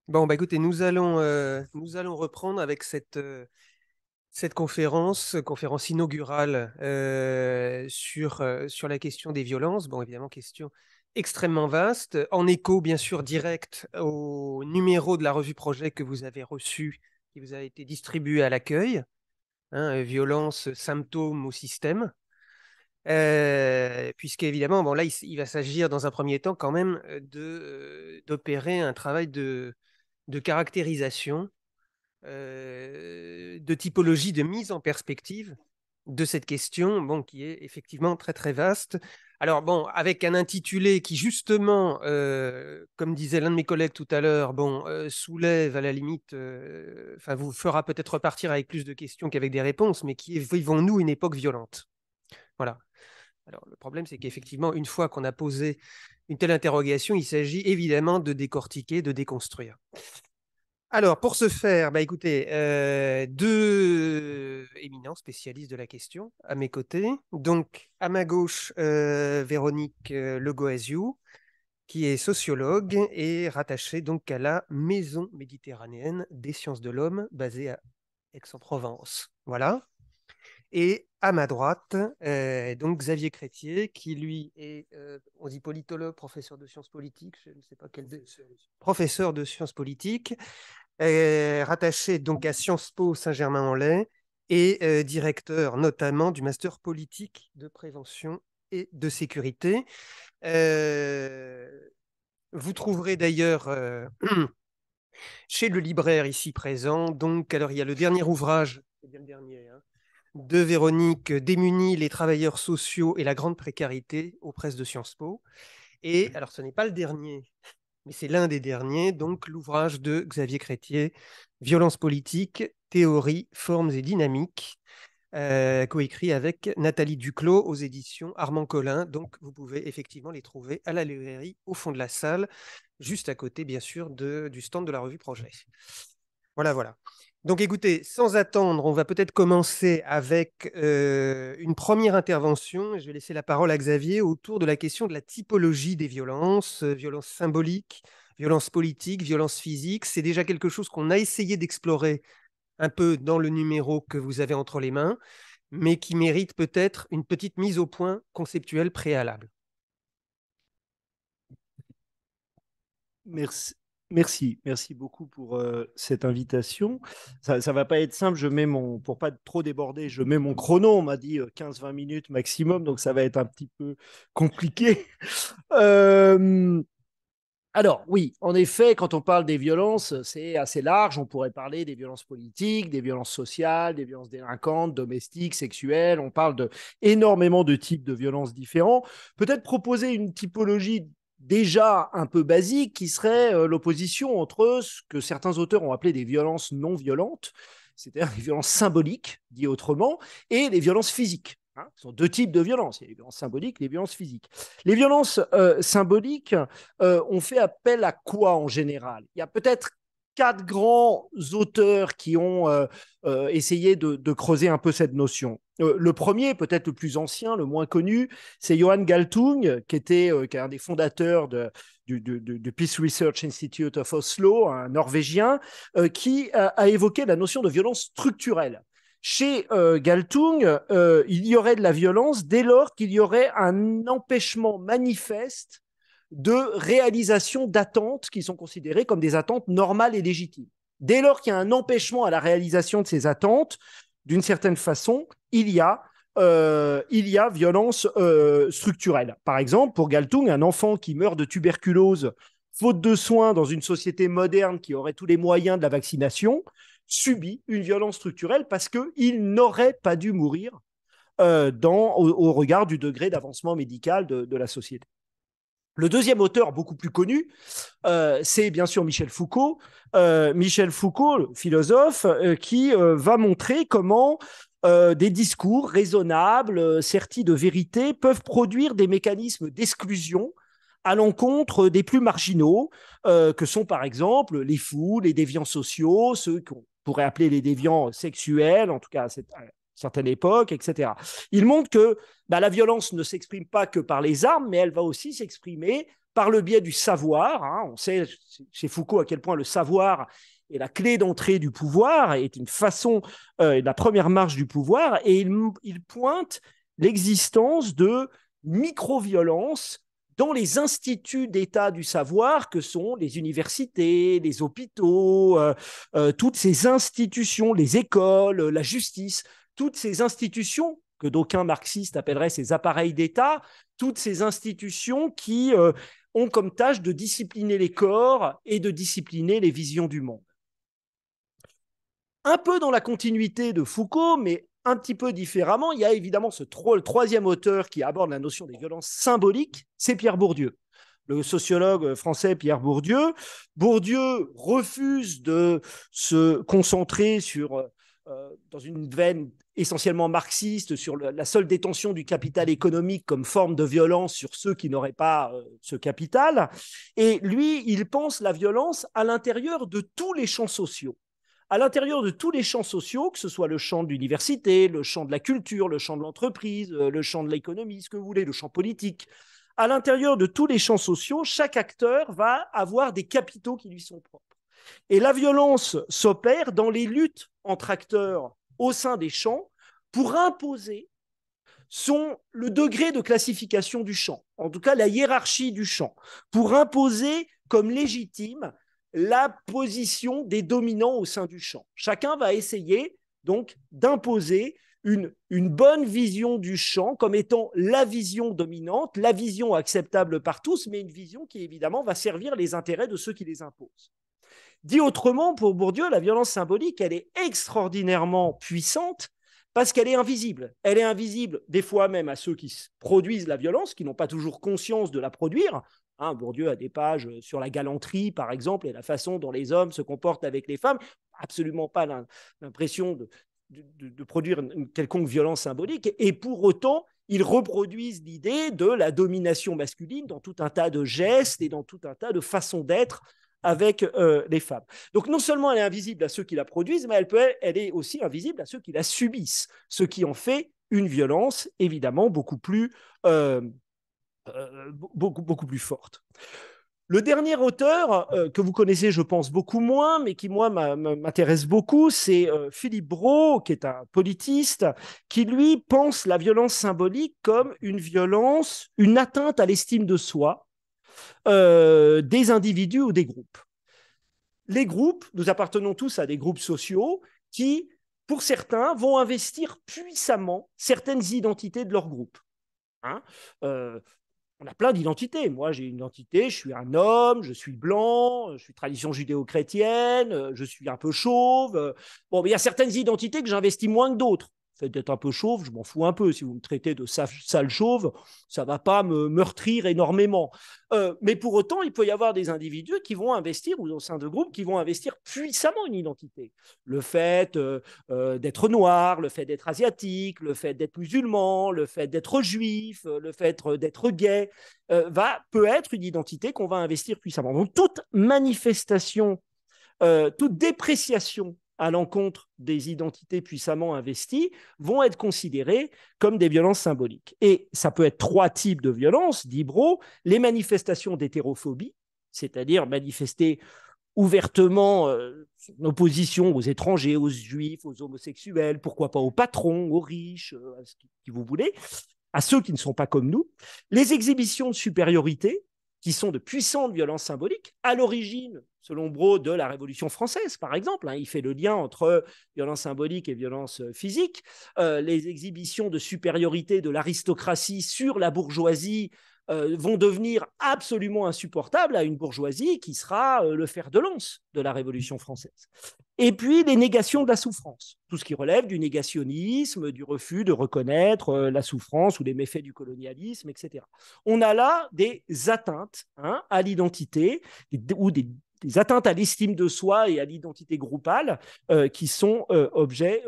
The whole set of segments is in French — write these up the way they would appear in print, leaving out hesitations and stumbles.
Bon, bah écoutez, nous allons reprendre avec cette conférence inaugurale sur la question des violences. Bon, évidemment, question extrêmement vaste, en écho bien sûr direct au numéro de la revue Projet que vous avez reçu, qui vous a été distribué à l'accueil, hein, violence, symptômes ou système. Puisqu'évidemment, bon, là, il va s'agir dans un premier temps quand même d'opérer un travail de caractérisation, de typologie, de mise en perspective de cette question, bon, qui est effectivement très très vaste. Alors bon, avec un intitulé qui justement, comme disait l'un de mes collègues tout à l'heure, bon, soulève à la limite, enfin vous fera peut-être repartir avec plus de questions qu'avec des réponses, mais qui est vivons-nous une époque violente? Voilà. Alors le problème, c'est qu'effectivement, une fois qu'on a posé une telle interrogation, il s'agit évidemment de décortiquer, de déconstruire. Alors, pour ce faire, bah, écoutez, deux éminents spécialistes de la question à mes côtés. Donc, à ma gauche, Véronique Legoaziou, qui est sociologue et rattachée donc à la Maison méditerranéenne des sciences de l'homme, basée à Aix-en-Provence. Voilà. Et à ma droite, donc Xavier Crétier, qui lui est, on dit politologue, professeur de sciences politiques, je ne sais pas quel, professeur de sciences politiques, rattaché donc à Sciences Po Saint-Germain-en-Laye et directeur notamment du master politique de prévention et de sécurité. Euh, Vous trouverez d'ailleurs chez le libraire ici présent, donc, alors il y a le dernier ouvrage, c'est bien le dernier, hein, de Véronique, Démunis, les travailleurs sociaux et la grande précarité aux presses de Sciences Po. Et alors ce n'est pas le dernier, mais c'est l'un des derniers, donc l'ouvrage de Xavier Crétier, Violence politique, théorie, formes et dynamiques, coécrit avec Nathalie Duclos aux éditions Armand Collin. Donc vous pouvez effectivement les trouver à la librairie au fond de la salle, juste à côté bien sûr du stand de la revue Projet. Voilà, voilà. Donc écoutez, sans attendre, on va peut-être commencer avec une première intervention. Je vais laisser la parole à Xavier autour de la question de la typologie des violences, violences symboliques, violences politiques, violences physiques. C'est déjà quelque chose qu'on a essayé d'explorer un peu dans le numéro que vous avez entre les mains, mais qui mérite peut-être une petite mise au point conceptuelle préalable. Merci, merci beaucoup pour cette invitation. Ça va pas être simple. Pour pas trop déborder, je mets mon chrono. On m'a dit 15-20 minutes maximum, donc ça va être un petit peu compliqué. Euh, alors, oui, en effet, quand on parle des violences, c'est assez large. On pourrait parler des violences politiques, des violences sociales, des violences délinquantes, domestiques, sexuelles. On parle de énormément de types de violences différents. Peut-être proposer une typologie déjà un peu basique qui serait l'opposition entre ce que certains auteurs ont appelé des violences non violentes, c'est-à-dire les violences symboliques, dit autrement, et les violences physiques. Hein. Ce sont deux types de violences. Il y a les violences symboliques et les violences physiques. Les violences symboliques, on fait appel à quoi en général? Il y a peut-être quatre grands auteurs qui ont essayé de creuser un peu cette notion. Le premier, peut-être le plus ancien, le moins connu, c'est Johan Galtung, qui est un des fondateurs du Peace Research Institute of Oslo, un Norvégien, qui a évoqué la notion de violence structurelle. Chez Galtung, il y aurait de la violence dès lors qu'il y aurait un empêchement manifeste de réalisation d'attentes qui sont considérées comme des attentes normales et légitimes. Dès lors qu'il y a un empêchement à la réalisation de ces attentes, d'une certaine façon, il y a violence structurelle. Par exemple, pour Galtung, un enfant qui meurt de tuberculose faute de soins dans une société moderne qui aurait tous les moyens de la vaccination, subit une violence structurelle parce qu'il n'aurait pas dû mourir au regard du degré d'avancement médical de la société. Le deuxième auteur, beaucoup plus connu, c'est bien sûr Michel Foucault. Michel Foucault, philosophe, qui va montrer comment des discours raisonnables, sertis de vérité, peuvent produire des mécanismes d'exclusion à l'encontre des plus marginaux, que sont par exemple les fous, les déviants sociaux, ceux qu'on pourrait appeler les déviants sexuels, en tout cas à certaine époque, etc. Il montre que la violence ne s'exprime pas que par les armes, mais elle va aussi s'exprimer par le biais du savoir. On sait chez Foucault à quel point le savoir est la clé d'entrée du pouvoir, est une façon, la première marche du pouvoir, et il pointe l'existence de micro-violences dans les instituts d'état du savoir que sont les universités, les hôpitaux, toutes ces institutions, les écoles, la justice, toutes ces institutions que d'aucuns marxistes appelleraient ces appareils d'État, toutes ces institutions qui ont comme tâche de discipliner les corps et de discipliner les visions du monde. Un peu dans la continuité de Foucault, mais un petit peu différemment, il y a évidemment le troisième auteur qui aborde la notion des violences symboliques, c'est Pierre Bourdieu. Le sociologue français Pierre Bourdieu. Bourdieu refuse de se concentrer dans une veine essentiellement marxiste sur la seule détention du capital économique comme forme de violence sur ceux qui n'auraient pas ce capital. Et lui, il pense la violence à l'intérieur de tous les champs sociaux. À l'intérieur de tous les champs sociaux, que ce soit le champ de l'université, le champ de la culture, le champ de l'entreprise, le champ de l'économie, ce que vous voulez, le champ politique, à l'intérieur de tous les champs sociaux, chaque acteur va avoir des capitaux qui lui sont propres. Et la violence s'opère dans les luttes entre acteurs au sein des champs pour imposer le degré de classification du champ, en tout cas la hiérarchie du champ, pour imposer comme légitime la position des dominants au sein du champ. Chacun va essayer donc d'imposer une bonne vision du champ comme étant la vision dominante, la vision acceptable par tous, mais une vision qui évidemment va servir les intérêts de ceux qui les imposent. Dit autrement, pour Bourdieu, la violence symbolique, elle est extraordinairement puissante parce qu'elle est invisible. Elle est invisible des fois même à ceux qui produisent la violence, qui n'ont pas toujours conscience de la produire. Bourdieu a des pages sur la galanterie, par exemple, et la façon dont les hommes se comportent avec les femmes. Absolument pas l'impression de produire une quelconque violence symbolique. Et pour autant, ils reproduisent l'idée de la domination masculine dans tout un tas de gestes et dans tout un tas de façons d'être avec les femmes. Donc non seulement elle est invisible à ceux qui la produisent, mais elle est aussi invisible à ceux qui la subissent, ce qui en fait une violence évidemment beaucoup plus forte. Le dernier auteur que vous connaissez, je pense, beaucoup moins, mais qui, moi, m'intéresse beaucoup, c'est Philippe Brault, qui est un politiste, qui, lui, pense la violence symbolique comme une violence, une atteinte à l'estime de soi des individus ou des groupes. Les groupes, nous appartenons tous à des groupes sociaux qui, pour certains, vont investir puissamment certaines identités de leur groupe. On a plein d'identités. Moi, j'ai une identité, je suis un homme, je suis blanc, je suis tradition judéo-chrétienne, je suis un peu chauve. Bon, mais il y a certaines identités que j'investis moins que d'autres. Le fait d'être un peu chauve, je m'en fous un peu. Si vous me traitez de sale chauve, ça ne va pas me meurtrir énormément. Mais pour autant, il peut y avoir des individus qui vont investir, ou au sein de groupes, qui vont investir puissamment une identité. Le fait d'être noir, le fait d'être asiatique, le fait d'être musulman, le fait d'être juif, le fait d'être gay, peut être une identité qu'on va investir puissamment. Donc toute manifestation, toute dépréciation à l'encontre des identités puissamment investies vont être considérées comme des violences symboliques. Et ça peut être trois types de violences, dit Brault, les manifestations d'hétérophobie, c'est-à-dire manifester ouvertement son opposition aux étrangers, aux juifs, aux homosexuels, pourquoi pas aux patrons, aux riches, à ce qui vous voulez, à ceux qui ne sont pas comme nous, les exhibitions de supériorité, qui sont de puissantes violences symboliques, à l'origine, selon Brault, de la Révolution française, par exemple. Il fait le lien entre violence symbolique et violence physique. Les exhibitions de supériorité de l'aristocratie sur la bourgeoisie vont devenir absolument insupportables à une bourgeoisie qui sera le fer de lance de la Révolution française. Et puis les négations de la souffrance, tout ce qui relève du négationnisme, du refus de reconnaître la souffrance ou les méfaits du colonialisme, etc. On a là des atteintes à l'identité ou des atteintes à l'estime de soi et à l'identité groupale qui sont l'objet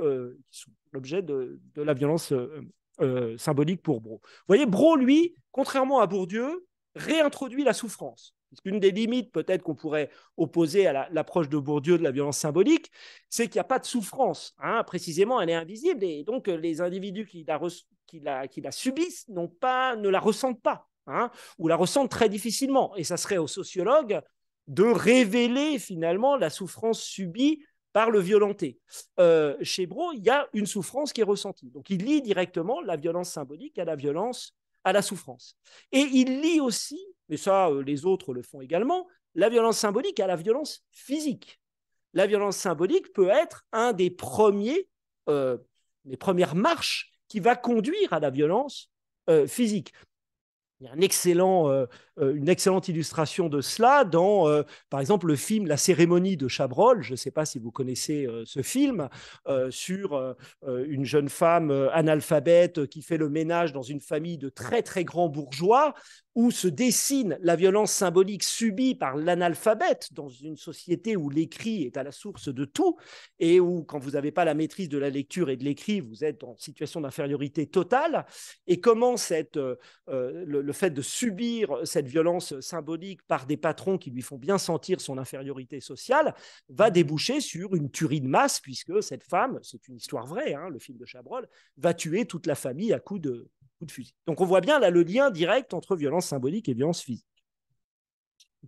de la violence symbolique pour Brault. Vous voyez, Brault, lui, contrairement à Bourdieu, réintroduit la souffrance. Parce qu'une des limites peut-être qu'on pourrait opposer à l'approche de Bourdieu de la violence symbolique, c'est qu'il n'y a pas de souffrance. Précisément, elle est invisible et donc les individus qui la subissent ne la ressentent pas. hein, ou la ressentent très difficilement. Et ça serait aux sociologues de révéler finalement la souffrance subie par le violenté. Chez Brault, il y a une souffrance qui est ressentie. Donc il lie directement la violence symbolique à la violence, à la souffrance. Et il lie aussi, mais ça les autres le font également, la violence symbolique à la violence physique. La violence symbolique peut être un des les premières marches qui va conduire à la violence physique. Il y a une excellente illustration de cela dans, par exemple, le film La cérémonie de Chabrol. Je ne sais pas si vous connaissez ce film sur une jeune femme analphabète qui fait le ménage dans une famille de très, très grands bourgeois, où se dessine la violence symbolique subie par l'analphabète dans une société où l'écrit est à la source de tout et où, quand vous n'avez pas la maîtrise de la lecture et de l'écrit, vous êtes en situation d'infériorité totale. Et comment le fait de subir cette violence symbolique par des patrons qui lui font bien sentir son infériorité sociale va déboucher sur une tuerie de masse, puisque cette femme, c'est une histoire vraie, hein, le film de Chabrol, va tuer toute la famille à coups de fusil. Donc on voit bien là le lien direct entre violence symbolique et violence physique.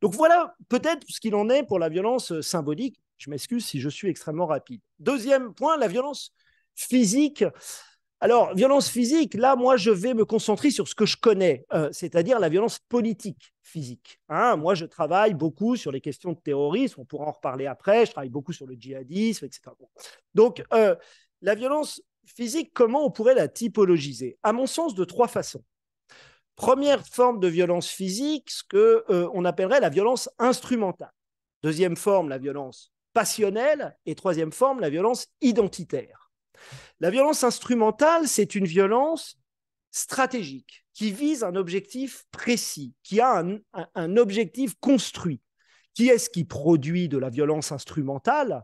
Donc voilà peut-être ce qu'il en est pour la violence symbolique. Je m'excuse si je suis extrêmement rapide. Deuxième point, la violence physique. Alors, violence physique, là, moi, je vais me concentrer sur ce que je connais, c'est-à-dire la violence politique physique. Hein, moi, je travaille beaucoup sur les questions de terrorisme, on pourra en reparler après, je travaille beaucoup sur le djihadisme, etc. Donc, la violence physique, comment on pourrait la typologiser? À mon sens, de trois façons. Première forme de violence physique, ce qu'on appellerait la violence instrumentale. Deuxième forme, la violence passionnelle. Et troisième forme, la violence identitaire. La violence instrumentale, c'est une violence stratégique qui vise un objectif précis, qui a un objectif construit. Qui est-ce qui produit de la violence instrumentale?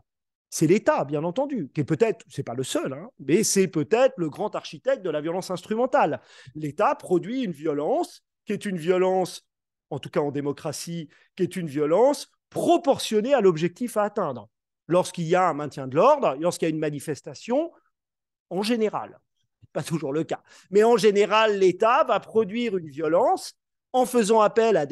C'est l'État, bien entendu, qui est peut-être, c'est pas le seul, hein, mais c'est peut-être le grand architecte de la violence instrumentale. L'État produit une violence qui est une violence, en tout cas en démocratie, qui est une violence proportionnée à l'objectif à atteindre. Lorsqu'il y a un maintien de l'ordre, lorsqu'il y a une manifestation, en général, pas toujours le cas, mais en général, l'État va produire une violence en faisant appel à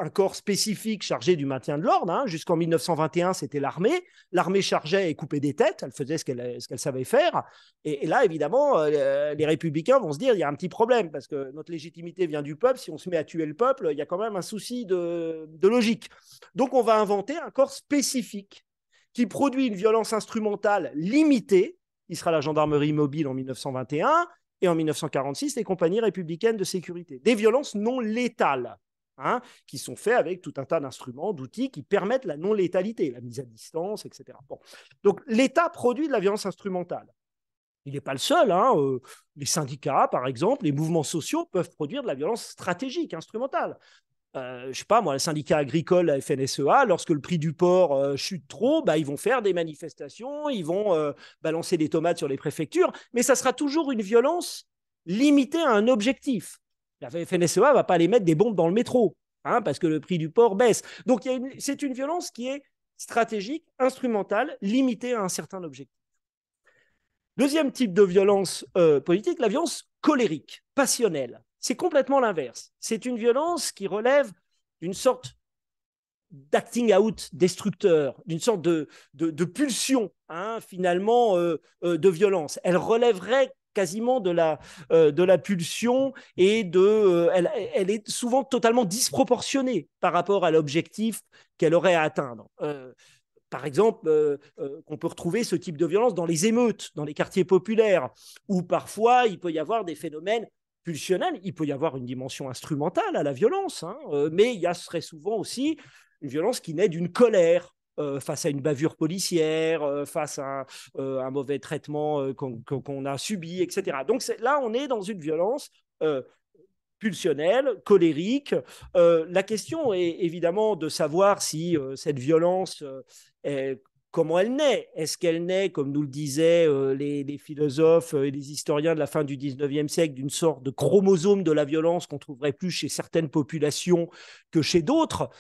un corps spécifique chargé du maintien de l'ordre. Hein. Jusqu'en 1921, c'était l'armée. L'armée chargeait et coupait des têtes, elle faisait ce qu'elle savait faire. Et là, évidemment, les républicains vont se dire, il y a un petit problème, parce que notre légitimité vient du peuple. Si on se met à tuer le peuple, il y a quand même un souci de logique. Donc, on va inventer un corps spécifique qui produit une violence instrumentale limitée, qui sera la gendarmerie mobile en 1921, et en 1946, les compagnies républicaines de sécurité. Des violences non létales. Hein, qui sont faits avec tout un tas d'instruments, d'outils qui permettent la non-létalité, la mise à distance, etc. Bon. Donc l'État produit de la violence instrumentale. Il n'est pas le seul. Hein, les syndicats, par exemple, les mouvements sociaux peuvent produire de la violence stratégique, instrumentale. Je ne sais pas, moi, le syndicat agricole, la FNSEA, lorsque le prix du porc chute trop, bah, ils vont faire des manifestations, ils vont balancer des tomates sur les préfectures, mais ça sera toujours une violence limitée à un objectif. La FNSEA ne va pas aller mettre des bombes dans le métro, hein, parce que le prix du porc baisse. Donc, c'est une violence qui est stratégique, instrumentale, limitée à un certain objectif. Deuxième type de violence politique, la violence colérique, passionnelle. C'est complètement l'inverse. C'est une violence qui relève d'une sorte d'acting out destructeur, d'une sorte de pulsion, hein, finalement, de violence. Elle relèverait quasiment de la pulsion et elle est souvent totalement disproportionnée par rapport à l'objectif qu'elle aurait à atteindre. Par exemple, on peut retrouver ce type de violence dans les émeutes, dans les quartiers populaires, où parfois il peut y avoir des phénomènes pulsionnels, il peut y avoir une dimension instrumentale à la violence, hein, mais il y a très souvent aussi une violence qui naît d'une colère face à une bavure policière, face à un mauvais traitement qu'on a subi, etc. Donc là, on est dans une violence pulsionnelle, colérique. La question est évidemment de savoir si cette violence comment elle naît. Est-ce qu'elle naît, comme nous le disaient les philosophes et les historiens de la fin du 19e siècle, d'une sorte de chromosome de la violence qu'on trouverait plus chez certaines populations que chez d'autres?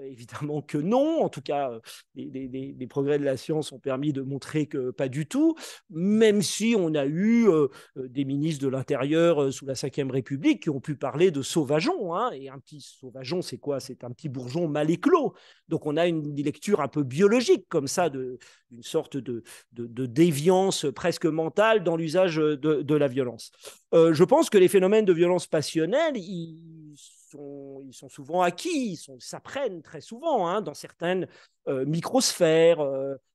Évidemment que non. En tout cas, les progrès de la science ont permis de montrer que pas du tout, même si on a eu des ministres de l'Intérieur sous la Ve République qui ont pu parler de sauvageon. Hein, et un petit sauvageon, c'est quoi? C'est un petit bourgeon mal éclos. Donc on a une lecture un peu biologique comme ça, d'une sorte de déviance presque mentale dans l'usage de la violence. Je pense que les phénomènes de violence passionnelle, ils sont souvent acquis, ils s'apprennent très souvent hein, dans certaines microsphères,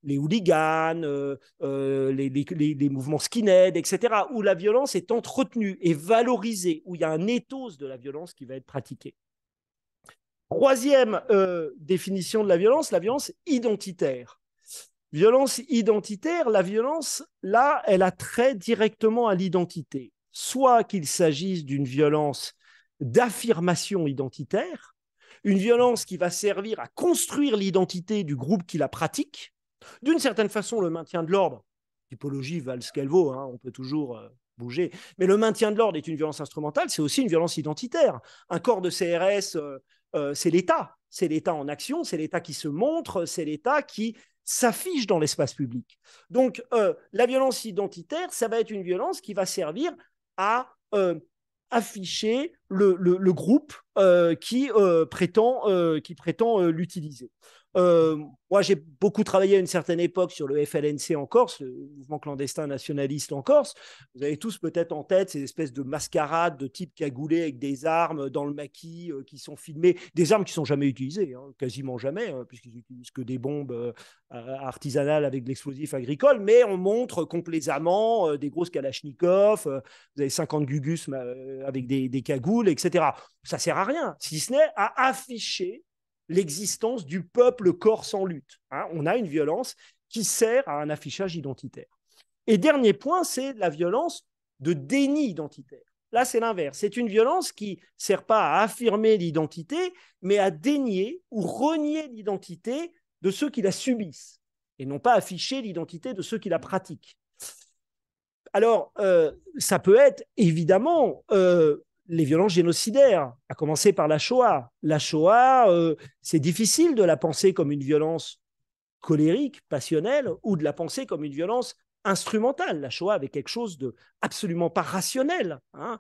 les hooligans, les mouvements skinhead, etc., où la violence est entretenue et valorisée, où il y a un ethos de la violence qui va être pratiquée. Troisième définition de la violence identitaire. Violence identitaire, la violence, là, elle a trait directement à l'identité. Soit qu'il s'agisse d'une violence d'affirmation identitaire, une violence qui va servir à construire l'identité du groupe qui la pratique. D'une certaine façon, le maintien de l'ordre, typologie valent ce qu'elle vaut, hein, on peut toujours bouger, mais le maintien de l'ordre est une violence instrumentale, c'est aussi une violence identitaire. Un corps de CRS, c'est l'État en action, c'est l'État qui se montre, c'est l'État qui s'affiche dans l'espace public. Donc, la violence identitaire, ça va être une violence qui va servir à afficher le groupe qui prétend l'utiliser. Moi, j'ai beaucoup travaillé à une certaine époque sur le FLNC en Corse, le mouvement clandestin nationaliste en Corse. Vous avez tous peut-être en tête ces espèces de mascarades de types cagoulés avec des armes dans le maquis qui sont filmées, des armes qui ne sont jamais utilisées, hein, quasiment jamais, hein, puisqu'ils n'utilisent que des bombes artisanales avec de l'explosif agricole, mais on montre complaisamment des grosses kalachnikovs, vous avez 50 gugus avec des cagoules, etc. Ça ne sert à rien, si ce n'est à afficher l'existence du peuple corse en lutte. Hein, on a une violence qui sert à un affichage identitaire. Et dernier point, c'est la violence de déni identitaire. Là, c'est l'inverse. C'est une violence qui ne sert pas à affirmer l'identité, mais à dénier ou renier l'identité de ceux qui la subissent, et non pas afficher l'identité de ceux qui la pratiquent. Alors, ça peut être évidemment les violences génocidaires, à commencer par la Shoah. La Shoah, c'est difficile de la penser comme une violence colérique, passionnelle, ou de la penser comme une violence instrumentale. La Shoah avait quelque chose de absolument pas rationnel. Hein.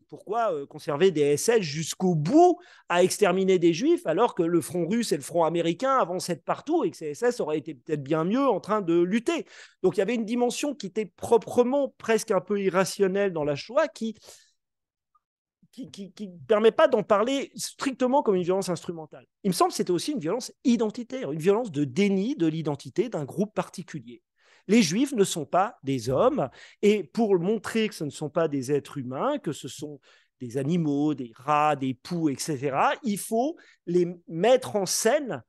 Pourquoi conserver des SS jusqu'au bout à exterminer des Juifs alors que le front russe et le front américain avançaient de partout et que ces SS auraient été peut-être bien mieux en train de lutter. Donc il y avait une dimension qui était proprement presque un peu irrationnelle dans la Shoah qui ne permet pas d'en parler strictement comme une violence instrumentale. Il me semble que c'était aussi une violence identitaire, une violence de déni de l'identité d'un groupe particulier. Les Juifs ne sont pas des hommes, et pour montrer que ce ne sont pas des êtres humains, que ce sont des animaux, des rats, des poux, etc., il faut les mettre en scène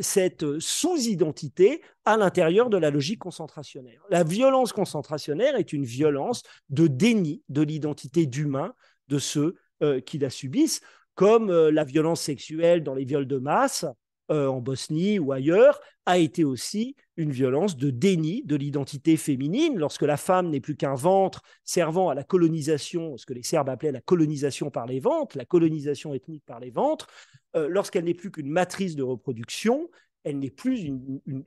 cette sous-identité à l'intérieur de la logique concentrationnaire. La violence concentrationnaire est une violence de déni de l'identité d'humain de ceux qui la subissent, comme la violence sexuelle dans les viols de masse en Bosnie ou ailleurs, a été aussi une violence de déni de l'identité féminine, lorsque la femme n'est plus qu'un ventre servant à la colonisation, ce que les Serbes appelaient la colonisation par les ventres, la colonisation ethnique par les ventres, lorsqu'elle n'est plus qu'une matrice de reproduction, elle n'est plus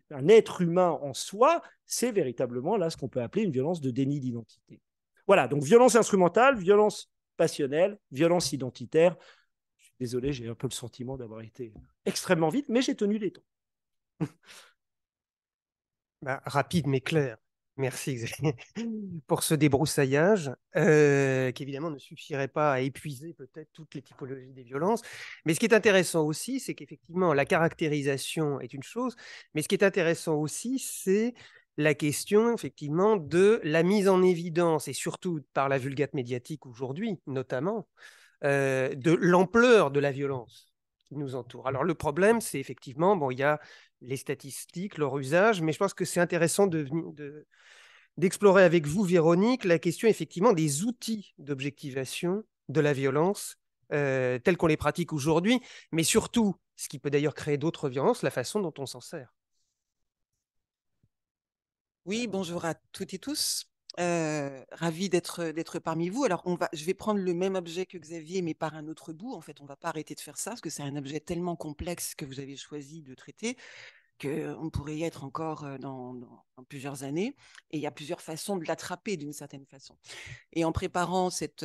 un être humain en soi, c'est véritablement là ce qu'on peut appeler une violence de déni d'identité. Voilà, donc violence instrumentale, violence passionnelle, violence identitaire. Désolé, j'ai un peu le sentiment d'avoir été extrêmement vite, mais j'ai tenu les temps. Rapide mais clair. Merci Xavier pour ce débroussaillage qui évidemment ne suffirait pas à épuiser peut-être toutes les typologies des violences. Mais ce qui est intéressant aussi, c'est qu'effectivement la caractérisation est une chose, mais ce qui est intéressant aussi, c'est la question effectivement de la mise en évidence et surtout par la vulgate médiatique aujourd'hui notamment de l'ampleur de la violence qui nous entoure. Alors le problème, c'est effectivement, bon, il y a les statistiques, leur usage, mais je pense que c'est intéressant d'explorer avec vous, Véronique, la question effectivement des outils d'objectivation de la violence tels qu'on les pratique aujourd'hui, mais surtout, ce qui peut d'ailleurs créer d'autres violences, la façon dont on s'en sert. Oui, bonjour à toutes et tous. Ravi d'être parmi vous. Alors, je vais prendre le même objet que Xavier, mais par un autre bout. En fait, on ne va pas arrêter de faire ça, parce que c'est un objet tellement complexe que vous avez choisi de traiter, qu'on pourrait y être encore dans plusieurs années. Et il y a plusieurs façons de l'attraper d'une certaine façon. Et en préparant cette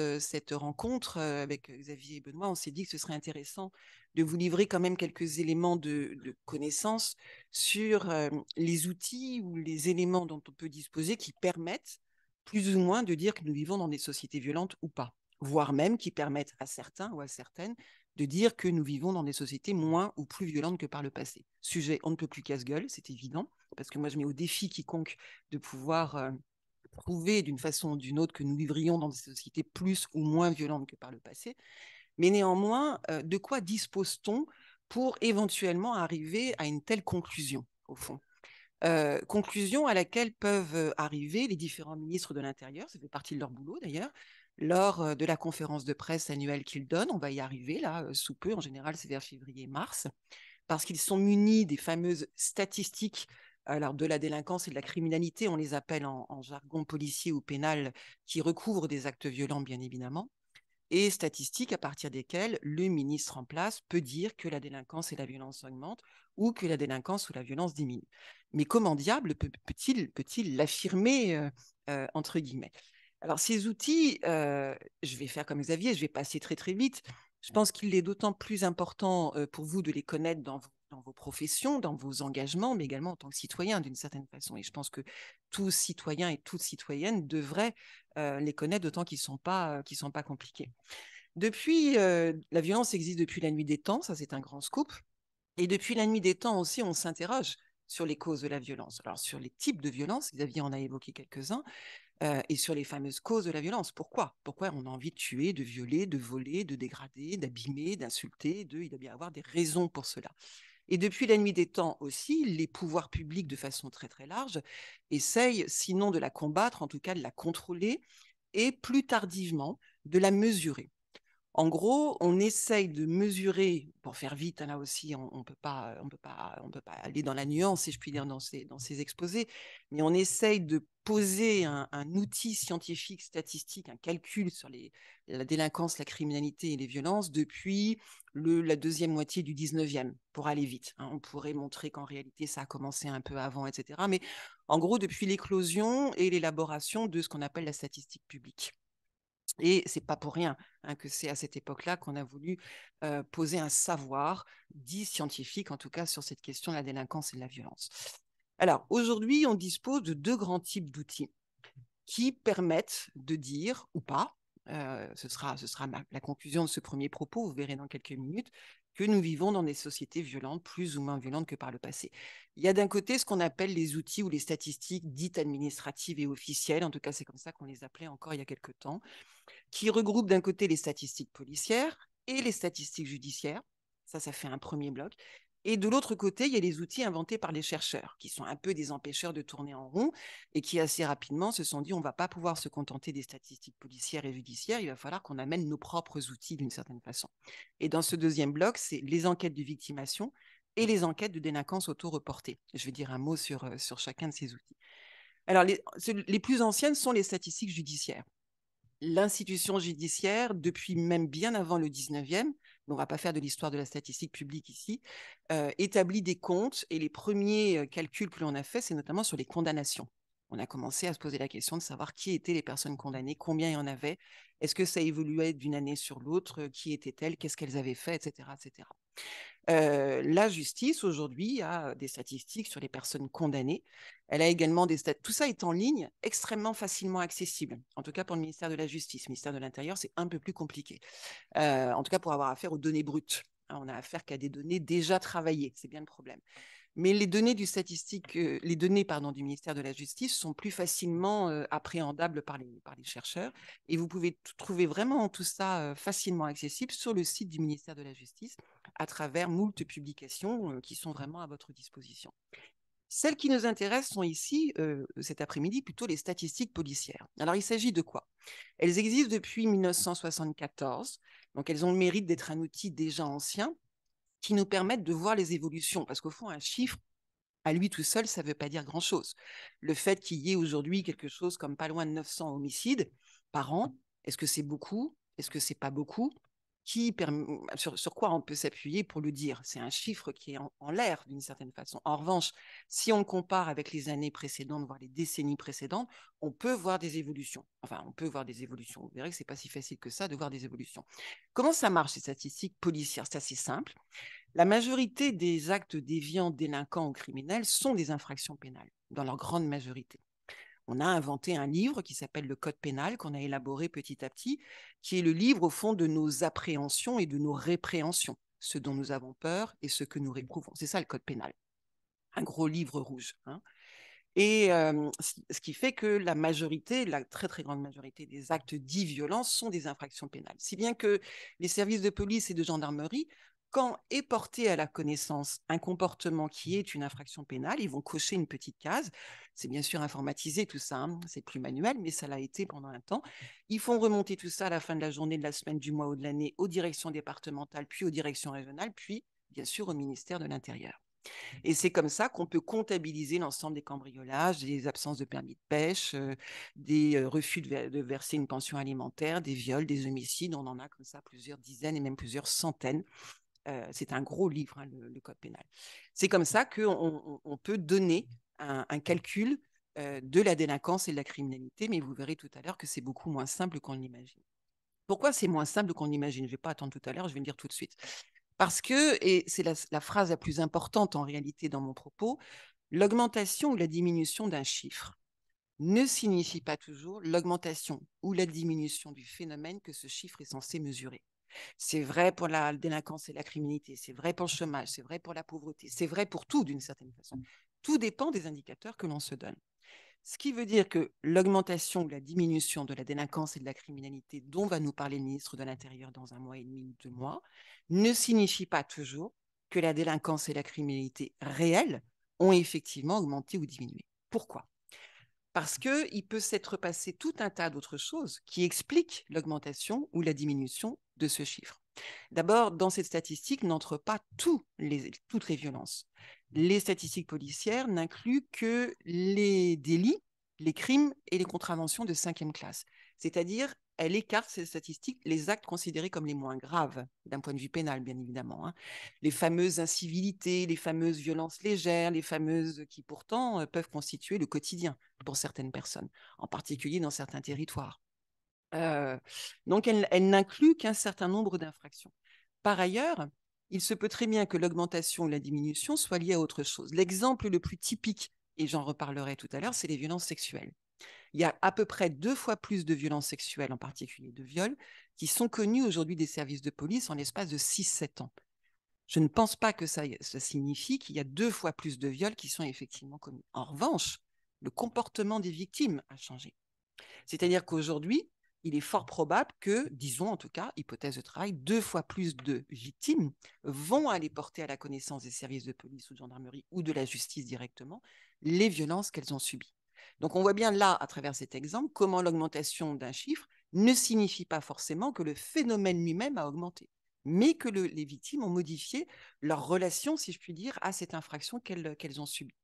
rencontre avec Xavier et Benoît, on s'est dit que ce serait intéressant de vous livrer quand même quelques éléments de connaissances sur les outils ou les éléments dont on peut disposer qui permettent plus ou moins de dire que nous vivons dans des sociétés violentes ou pas, voire même qui permettent à certains ou à certaines de dire que nous vivons dans des sociétés moins ou plus violentes que par le passé. Sujet on ne peut plus casse-gueule, c'est évident, parce que moi je mets au défi quiconque de pouvoir prouver d'une façon ou d'une autre que nous vivrions dans des sociétés plus ou moins violentes que par le passé. Mais néanmoins, de quoi dispose-t-on pour éventuellement arriver à une telle conclusion, au fond? Conclusion à laquelle peuvent arriver les différents ministres de l'Intérieur, ça fait partie de leur boulot d'ailleurs, lors de la conférence de presse annuelle qu'ils donnent. On va y arriver là, sous peu, en général c'est vers février-mars, parce qu'ils sont munis des fameuses statistiques alors de la délinquance et de la criminalité, on les appelle en jargon policier ou pénal, qui recouvrent des actes violents, bien évidemment, et statistiques à partir desquelles le ministre en place peut dire que la délinquance et la violence augmentent ou que la délinquance ou la violence diminue. Mais comment diable peut-il l'affirmer, entre guillemets? Alors, ces outils, je vais faire comme Xavier, je vais passer très très vite. Je pense qu'il est d'autant plus important pour vous de les connaître dans vos professions, dans vos engagements, mais également en tant que citoyen d'une certaine façon. Et je pense que tout citoyen et toute citoyenne devrait les connaître, d'autant qu'ils sont pas compliqués. La violence existe depuis la nuit des temps, ça c'est un grand scoop. Et depuis la nuit des temps aussi, on s'interroge sur les causes de la violence. Alors sur les types de violence, Xavier en a évoqué quelques-uns, et sur les fameuses causes de la violence. Pourquoi on a envie de tuer, de violer, de voler, de dégrader, d'abîmer, d'insulter, il doit bien avoir des raisons pour cela. Et depuis la nuit des temps aussi, les pouvoirs publics, de façon très très large, essayent, sinon de la combattre, en tout cas de la contrôler, et plus tardivement, de la mesurer. En gros, on essaye de mesurer, pour faire vite, hein, là aussi, on peut pas aller dans la nuance, si je puis dire, dans ces exposés, mais on essaye de poser un outil scientifique, statistique, un calcul sur la délinquance, la criminalité et les violences depuis la deuxième moitié du 19e, pour aller vite, hein. On pourrait montrer qu'en réalité, ça a commencé un peu avant, etc. Mais en gros, depuis l'éclosion et l'élaboration de ce qu'on appelle la statistique publique. Et c'est pas pour rien que c'est à cette époque-là qu'on a voulu poser un savoir dit scientifique, en tout cas sur cette question de la délinquance et de la violence. Alors aujourd'hui, on dispose de deux grands types d'outils qui permettent de dire ou pas, ce sera la conclusion de ce premier propos, vous verrez dans quelques minutes, que nous vivons dans des sociétés violentes, plus ou moins violentes que par le passé. Il y a d'un côté ce qu'on appelle les outils ou les statistiques dites administratives et officielles, en tout cas c'est comme ça qu'on les appelait encore il y a quelque temps, qui regroupe d'un côté les statistiques policières et les statistiques judiciaires. Ça fait un premier bloc. Et de l'autre côté, il y a les outils inventés par les chercheurs, qui sont un peu des empêcheurs de tourner en rond et qui assez rapidement se sont dit on ne va pas pouvoir se contenter des statistiques policières et judiciaires, il va falloir qu'on amène nos propres outils d'une certaine façon. Et dans ce deuxième bloc, c'est les enquêtes de victimation et les enquêtes de délinquance auto-reportée. Je vais dire un mot sur chacun de ces outils. Alors, les plus anciennes sont les statistiques judiciaires. L'institution judiciaire, depuis même bien avant le 19e, on ne va pas faire de l'histoire de la statistique publique ici, établit des comptes et les premiers calculs que l'on a fait, c'est notamment sur les condamnations. On a commencé à se poser la question de savoir qui étaient les personnes condamnées, combien il y en avait, est-ce que ça évoluait d'une année sur l'autre, qui étaient-elles, qu'est-ce qu'elles avaient fait, etc., etc. La justice, aujourd'hui, a des statistiques sur les personnes condamnées. Elle a également tout ça est en ligne, extrêmement facilement accessible. En tout cas, pour le ministère de la Justice. Le ministère de l'Intérieur, c'est un peu plus compliqué. En tout cas, pour avoir affaire aux données brutes. On a affaire qu'à des données déjà travaillées. C'est bien le problème. Mais les données du du ministère de la Justice sont plus facilement appréhendables par les chercheurs. Et vous pouvez trouver vraiment tout ça facilement accessible sur le site du ministère de la Justice à travers moult publications qui sont vraiment à votre disposition. Celles qui nous intéressent sont ici, cet après-midi, plutôt les statistiques policières. Alors, il s'agit de quoi? Elles existent depuis 1974, donc elles ont le mérite d'être un outil déjà ancien qui nous permettent de voir les évolutions. Parce qu'au fond, un chiffre, À lui tout seul, ça ne veut pas dire grand-chose. Le fait qu'il y ait aujourd'hui quelque chose comme pas loin de 900 homicides par an, est-ce que c'est beaucoup? Est-ce que c'est pas beaucoup? Sur quoi on peut s'appuyer pour le dire? C'est un chiffre qui est en l'air d'une certaine façon. En revanche, si on le compare avec les années précédentes, voire les décennies précédentes, on peut voir des évolutions. Enfin, on peut voir des évolutions. Vous verrez que ce n'est pas si facile que ça de voir des évolutions. Comment ça marche, ces statistiques policières? C'est assez simple. La majorité des actes déviants, délinquants ou criminels sont des infractions pénales, dans leur grande majorité. On a inventé un livre qui s'appelle le Code pénal, qu'on a élaboré petit à petit, qui est le livre au fond de nos appréhensions et de nos répréhensions, ce dont nous avons peur et ce que nous réprouvons. C'est ça le Code pénal, un gros livre rouge. Et ce qui fait que la majorité, la très très grande majorité des actes dits violents sont des infractions pénales. Si bien que les services de police et de gendarmerie, quand est porté à la connaissance un comportement qui est une infraction pénale, ils vont cocher une petite case. C'est bien sûr informatisé tout ça, c'est plus manuel, mais ça l'a été pendant un temps. Ils font remonter tout ça à la fin de la journée, de la semaine, du mois ou de l'année aux directions départementales, puis aux directions régionales, puis bien sûr au ministère de l'Intérieur. Et c'est comme ça qu'on peut comptabiliser l'ensemble des cambriolages, des absences de permis de pêche, des refus de verser une pension alimentaire, des viols, des homicides. On en a comme ça plusieurs dizaines et même plusieurs centaines. C'est un gros livre, le Code pénal. C'est comme ça qu'on peut donner un calcul de la délinquance et de la criminalité, mais vous verrez tout à l'heure que c'est beaucoup moins simple qu'on l'imagine. Pourquoi c'est moins simple qu'on l'imagine? Je ne vais pas attendre tout à l'heure, je vais le dire tout de suite. Parce que, et c'est la phrase la plus importante en réalité dans mon propos, l'augmentation ou la diminution d'un chiffre ne signifie pas toujours l'augmentation ou la diminution du phénomène que ce chiffre est censé mesurer. C'est vrai pour la délinquance et la criminalité, c'est vrai pour le chômage, c'est vrai pour la pauvreté, c'est vrai pour tout d'une certaine façon. Tout dépend des indicateurs que l'on se donne. Ce qui veut dire que l'augmentation ou la diminution de la délinquance et de la criminalité dont va nous parler le ministre de l'Intérieur dans un mois et demi ou 2 mois ne signifie pas toujours que la délinquance et la criminalité réelles ont effectivement augmenté ou diminué. Pourquoi? Parce qu'il peut s'être passé tout un tas d'autres choses qui expliquent l'augmentation ou la diminution de ce chiffre. D'abord, dans cette statistique n'entrent pas toutes les violences. Les statistiques policières n'incluent que les délits, les crimes et les contraventions de 5e classe. C'est-à-dire, elle écarte ces statistiques les actes considérés comme les moins graves, d'un point de vue pénal, bien évidemment. Les fameuses incivilités, les fameuses violences légères, les fameuses qui pourtant peuvent constituer le quotidien pour certaines personnes, en particulier dans certains territoires. Donc, elle n'inclut qu'un certain nombre d'infractions. Par ailleurs, il se peut très bien que l'augmentation ou la diminution soit liée à autre chose. L'exemple le plus typique, et j'en reparlerai tout à l'heure, c'est les violences sexuelles. Il y a à peu près 2 fois plus de violences sexuelles, en particulier de viols, qui sont connues aujourd'hui des services de police en l'espace de 6-7 ans. Je ne pense pas que ça signifie qu'il y a 2 fois plus de viols qui sont effectivement commis. En revanche, le comportement des victimes a changé. C'est-à-dire qu'aujourd'hui, il est fort probable que, disons en tout cas, hypothèse de travail, 2 fois plus de victimes vont aller porter à la connaissance des services de police ou de gendarmerie ou de la justice directement les violences qu'elles ont subies. Donc on voit bien là, à travers cet exemple, comment l'augmentation d'un chiffre ne signifie pas forcément que le phénomène lui-même a augmenté, mais que les victimes ont modifié leur relation, si je puis dire, à cette infraction qu'elles ont subie.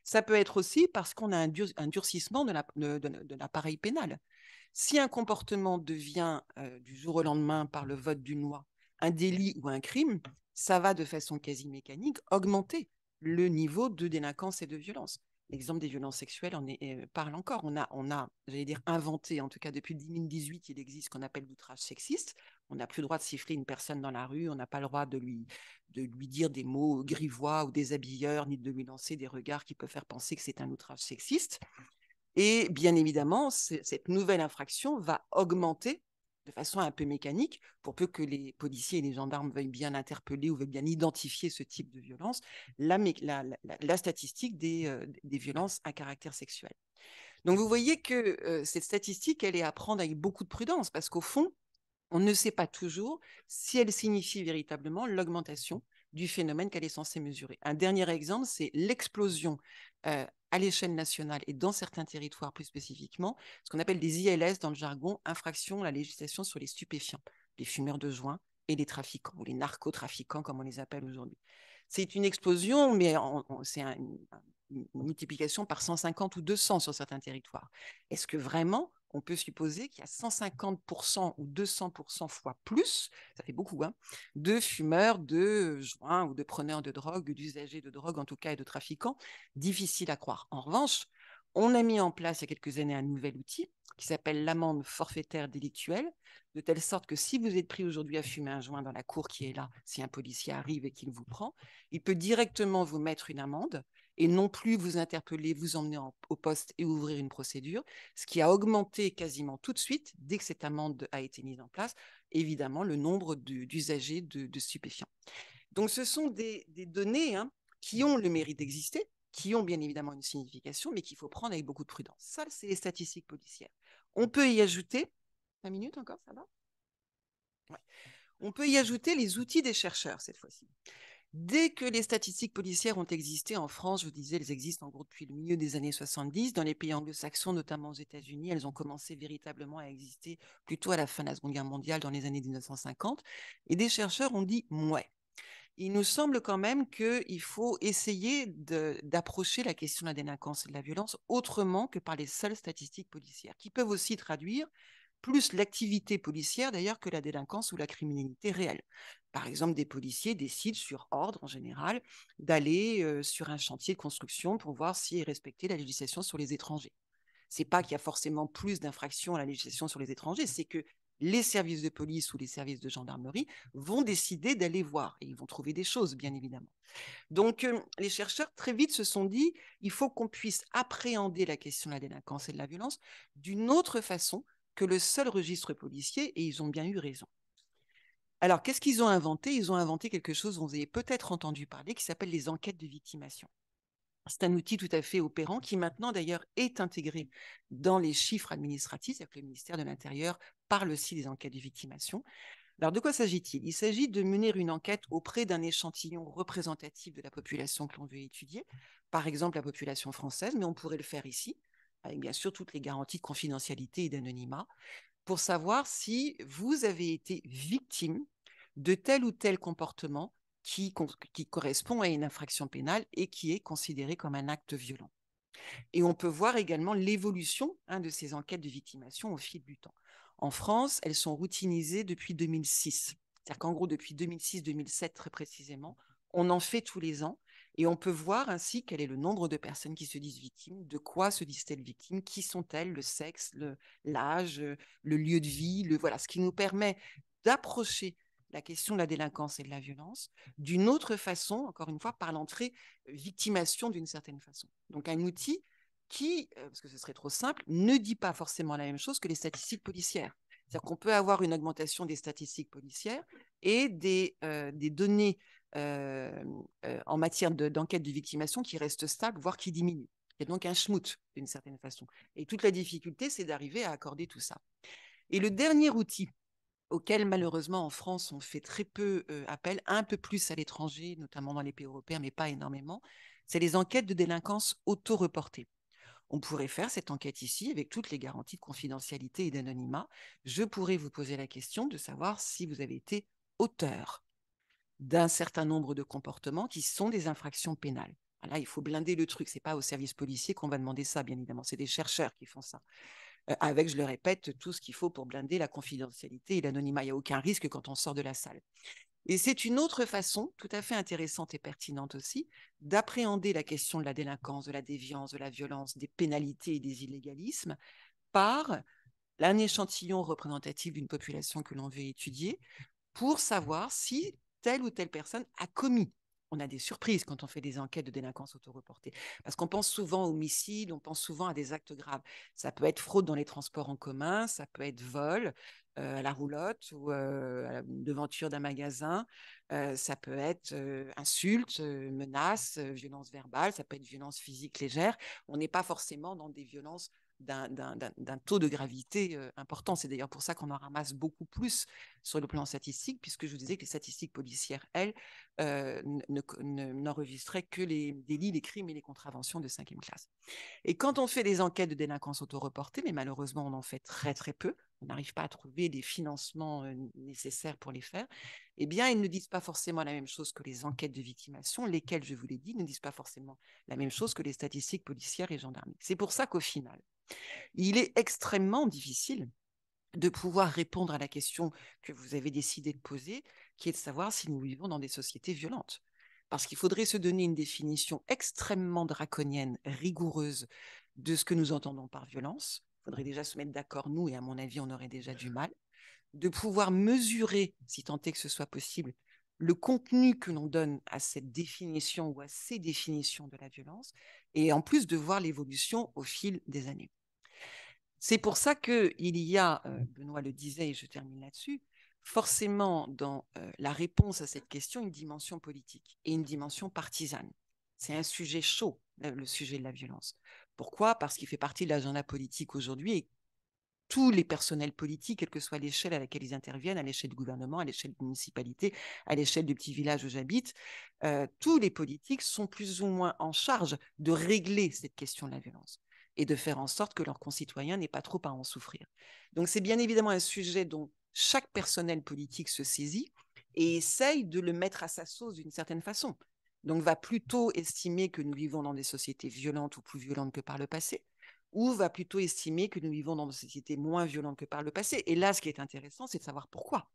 Ça peut être aussi parce qu'on a un durcissement de l'appareil pénal. Si un comportement devient du jour au lendemain par le vote d'une loi un délit ou un crime, ça va de façon quasi mécanique augmenter le niveau de délinquance et de violence. L'exemple des violences sexuelles parle encore. On a, j'allais dire, inventé, en tout cas depuis 2018, il existe ce qu'on appelle l'outrage sexiste. On n'a plus le droit de siffler une personne dans la rue, on n'a pas le droit de lui dire des mots grivois ou déshabilleurs, ni de lui lancer des regards qui peuvent faire penser que c'est un outrage sexiste. Et bien évidemment, cette nouvelle infraction va augmenter de façon un peu mécanique, pour peu que les policiers et les gendarmes veuillent bien interpeller ou veuillent bien identifier ce type de violence, la statistique des violences à caractère sexuel. Donc vous voyez que cette statistique, elle est à prendre avec beaucoup de prudence, parce qu'au fond, on ne sait pas toujours si elle signifie véritablement l'augmentation du phénomène qu'elle est censée mesurer. Un dernier exemple, c'est l'explosion à l'échelle nationale et dans certains territoires plus spécifiquement, ce qu'on appelle des ILS dans le jargon, infraction à la législation sur les stupéfiants, les fumeurs de joint et les trafiquants, ou les narcotrafiquants comme on les appelle aujourd'hui. C'est une explosion, mais c'est une multiplication par 150 ou 200 sur certains territoires. Est-ce que vraiment on peut supposer qu'il y a 150% ou 200% fois plus, ça fait beaucoup, hein, de fumeurs, de joints ou de preneurs de drogue, d'usagers de drogue en tout cas et de trafiquants? Difficile à croire. En revanche, on a mis en place il y a quelques années un nouvel outil qui s'appelle l'amende forfaitaire délictuelle, de telle sorte que si vous êtes pris aujourd'hui à fumer un joint dans la cour qui est là, si un policier arrive et qu'il vous prend, il peut directement vous mettre une amende et non plus vous interpeller, vous emmener au poste et ouvrir une procédure, ce qui a augmenté quasiment tout de suite, dès que cette amende a été mise en place, évidemment, le nombre d'usagers de stupéfiants. Donc, ce sont des données, hein, qui ont le mérite d'exister, qui ont bien évidemment une signification, mais qu'il faut prendre avec beaucoup de prudence. Ça, c'est les statistiques policières. On peut y ajouter, 5 minutes encore, ça va? Ouais. On peut y ajouter les outils des chercheurs cette fois-ci. Dès que les statistiques policières ont existé en France, je vous disais, elles existent en gros depuis le milieu des années 70. Dans les pays anglo-saxons, notamment aux États-Unis, elles ont commencé véritablement à exister plutôt à la fin de la Seconde Guerre mondiale, dans les années 1950. Et des chercheurs ont dit, ouais, il nous semble quand même qu'il faut essayer d'approcher la question de la délinquance et de la violence autrement que par les seules statistiques policières, qui peuvent aussi traduire plus l'activité policière d'ailleurs que la délinquance ou la criminalité réelle. Par exemple, des policiers décident sur ordre en général d'aller sur un chantier de construction pour voir si est respectée la législation sur les étrangers. C'est pas qu'il y a forcément plus d'infractions à la législation sur les étrangers, c'est que les services de police ou les services de gendarmerie vont décider d'aller voir et ils vont trouver des choses, bien évidemment. Donc, les chercheurs très vite se sont dit, il faut qu'on puisse appréhender la question de la délinquance et de la violence d'une autre façon que le seul registre policier, et ils ont bien eu raison. Alors, qu'est-ce qu'ils ont inventé? Ils ont inventé quelque chose dont vous avez peut-être entendu parler, qui s'appelle les enquêtes de victimation. C'est un outil tout à fait opérant qui maintenant d'ailleurs est intégré dans les chiffres administratifs, c'est-à-dire que le ministère de l'Intérieur parle aussi des enquêtes de victimation. Alors, de quoi s'agit-il? Il s'agit de mener une enquête auprès d'un échantillon représentatif de la population que l'on veut étudier, par exemple la population française, mais on pourrait le faire ici, avec bien sûr toutes les garanties de confidentialité et d'anonymat, pour savoir si vous avez été victime de tel ou tel comportement qui correspond à une infraction pénale et qui est considéré comme un acte violent. Et on peut voir également l'évolution, hein, de ces enquêtes de victimation au fil du temps. En France, elles sont routinisées depuis 2006. C'est-à-dire qu'en gros, depuis 2006-2007 très précisément, on en fait tous les ans et on peut voir ainsi quel est le nombre de personnes qui se disent victimes, de quoi se disent-elles victimes, qui sont-elles, le sexe, l'âge, le lieu de vie, voilà, ce qui nous permet d'approcher la question de la délinquance et de la violence d'une autre façon, encore une fois, par l'entrée victimation d'une certaine façon. Donc un outil qui, parce que ce serait trop simple, ne dit pas forcément la même chose que les statistiques policières. C'est-à-dire qu'on peut avoir une augmentation des statistiques policières et des données en matière d'enquête de victimation qui restent stables, voire qui diminuent. Il y a donc un schmout d'une certaine façon. Et toute la difficulté, c'est d'arriver à accorder tout ça. Et le dernier outil auquel malheureusement en France on fait très peu appel, un peu plus à l'étranger, notamment dans les pays européens, mais pas énormément, c'est les enquêtes de délinquance auto-reportées. On pourrait faire cette enquête ici avec toutes les garanties de confidentialité et d'anonymat. Je pourrais vous poser la question de savoir si vous avez été auteur d'un certain nombre de comportements qui sont des infractions pénales. Là, il faut blinder le truc. Ce n'est pas au service policier qu'on va demander ça, bien évidemment. C'est des chercheurs qui font ça. Avec, je le répète, tout ce qu'il faut pour blinder la confidentialité et l'anonymat. Il n'y a aucun risque quand on sort de la salle. Et c'est une autre façon, tout à fait intéressante et pertinente aussi, d'appréhender la question de la délinquance, de la déviance, de la violence, des pénalités et des illégalismes par un échantillon représentatif d'une population que l'on veut étudier pour savoir si telle ou telle personne a commis. On a des surprises quand on fait des enquêtes de délinquance autoreportée, parce qu'on pense souvent homicide, on pense souvent à des actes graves. Ça peut être fraude dans les transports en commun, ça peut être vol à la roulotte ou à la devanture d'un magasin, ça peut être insulte, menace, violence verbale, ça peut être violence physique légère. On n'est pas forcément dans des violences d'un taux de gravité important. C'est d'ailleurs pour ça qu'on en ramasse beaucoup plus sur le plan statistique, puisque je vous disais que les statistiques policières, elles, n'enregistraient que les délits, les crimes et les contraventions de 5e classe. Et quand on fait des enquêtes de délinquance autoreportée, mais malheureusement on en fait très très peu, on n'arrive pas à trouver les financements nécessaires pour les faire, eh bien, ils ne disent pas forcément la même chose que les enquêtes de victimation, lesquelles, je vous l'ai dit, ne disent pas forcément la même chose que les statistiques policières et gendarmeries. C'est pour ça qu'au final, il est extrêmement difficile de pouvoir répondre à la question que vous avez décidé de poser, qui est de savoir si nous vivons dans des sociétés violentes. Parce qu'il faudrait se donner une définition extrêmement draconienne, rigoureuse de ce que nous entendons par violence. Il faudrait déjà se mettre d'accord, nous, et à mon avis, on aurait déjà du mal, de pouvoir mesurer, si tant est que ce soit possible, le contenu que l'on donne à cette définition ou à ces définitions de la violence, et en plus de voir l'évolution au fil des années. C'est pour ça qu'il y a, Benoît le disait et je termine là-dessus, forcément dans la réponse à cette question une dimension politique et une dimension partisane. C'est un sujet chaud, le sujet de la violence. Pourquoi ? Parce qu'il fait partie de l'agenda politique aujourd'hui et tous les personnels politiques, quelle que soit l'échelle à laquelle ils interviennent, à l'échelle du gouvernement, à l'échelle de municipalité, à l'échelle du petit village où j'habite, tous les politiques sont plus ou moins en charge de régler cette question de la violence et de faire en sorte que leurs concitoyens n'aient pas trop à en souffrir. Donc c'est bien évidemment un sujet dont chaque personnel politique se saisit et essaye de le mettre à sa sauce d'une certaine façon. Donc va plutôt estimer que nous vivons dans des sociétés violentes ou plus violentes que par le passé, ou va plutôt estimer que nous vivons dans des sociétés moins violentes que par le passé. Et là, ce qui est intéressant, c'est de savoir pourquoi.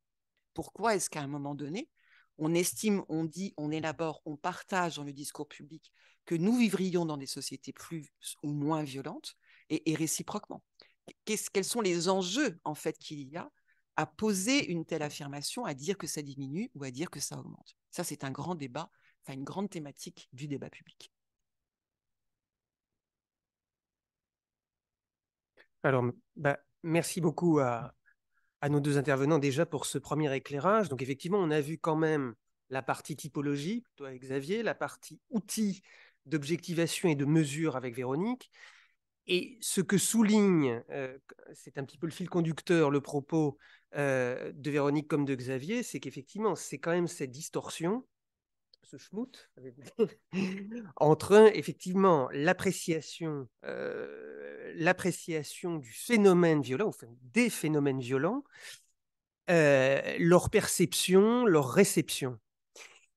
Pourquoi est-ce qu'à un moment donné, on estime, on dit, on élabore, on partage dans le discours public que nous vivrions dans des sociétés plus ou moins violentes et réciproquement. Quels sont les enjeux en fait qu'il y a à poser une telle affirmation, à dire que ça diminue ou à dire que ça augmente? Ça, c'est un grand débat, enfin une grande thématique du débat public. Alors, merci beaucoup à nos deux intervenants déjà pour ce premier éclairage. Donc effectivement, on a vu quand même la partie typologie, plutôt avec Xavier, la partie outils d'objectivation et de mesure avec Véronique. Et ce que souligne, c'est un petit peu le fil conducteur, le propos de Véronique comme de Xavier, c'est qu'effectivement, c'est quand même cette distorsion, ce schmout, entre effectivement l'appréciation du phénomène violent, enfin des phénomènes violents, leur perception, leur réception.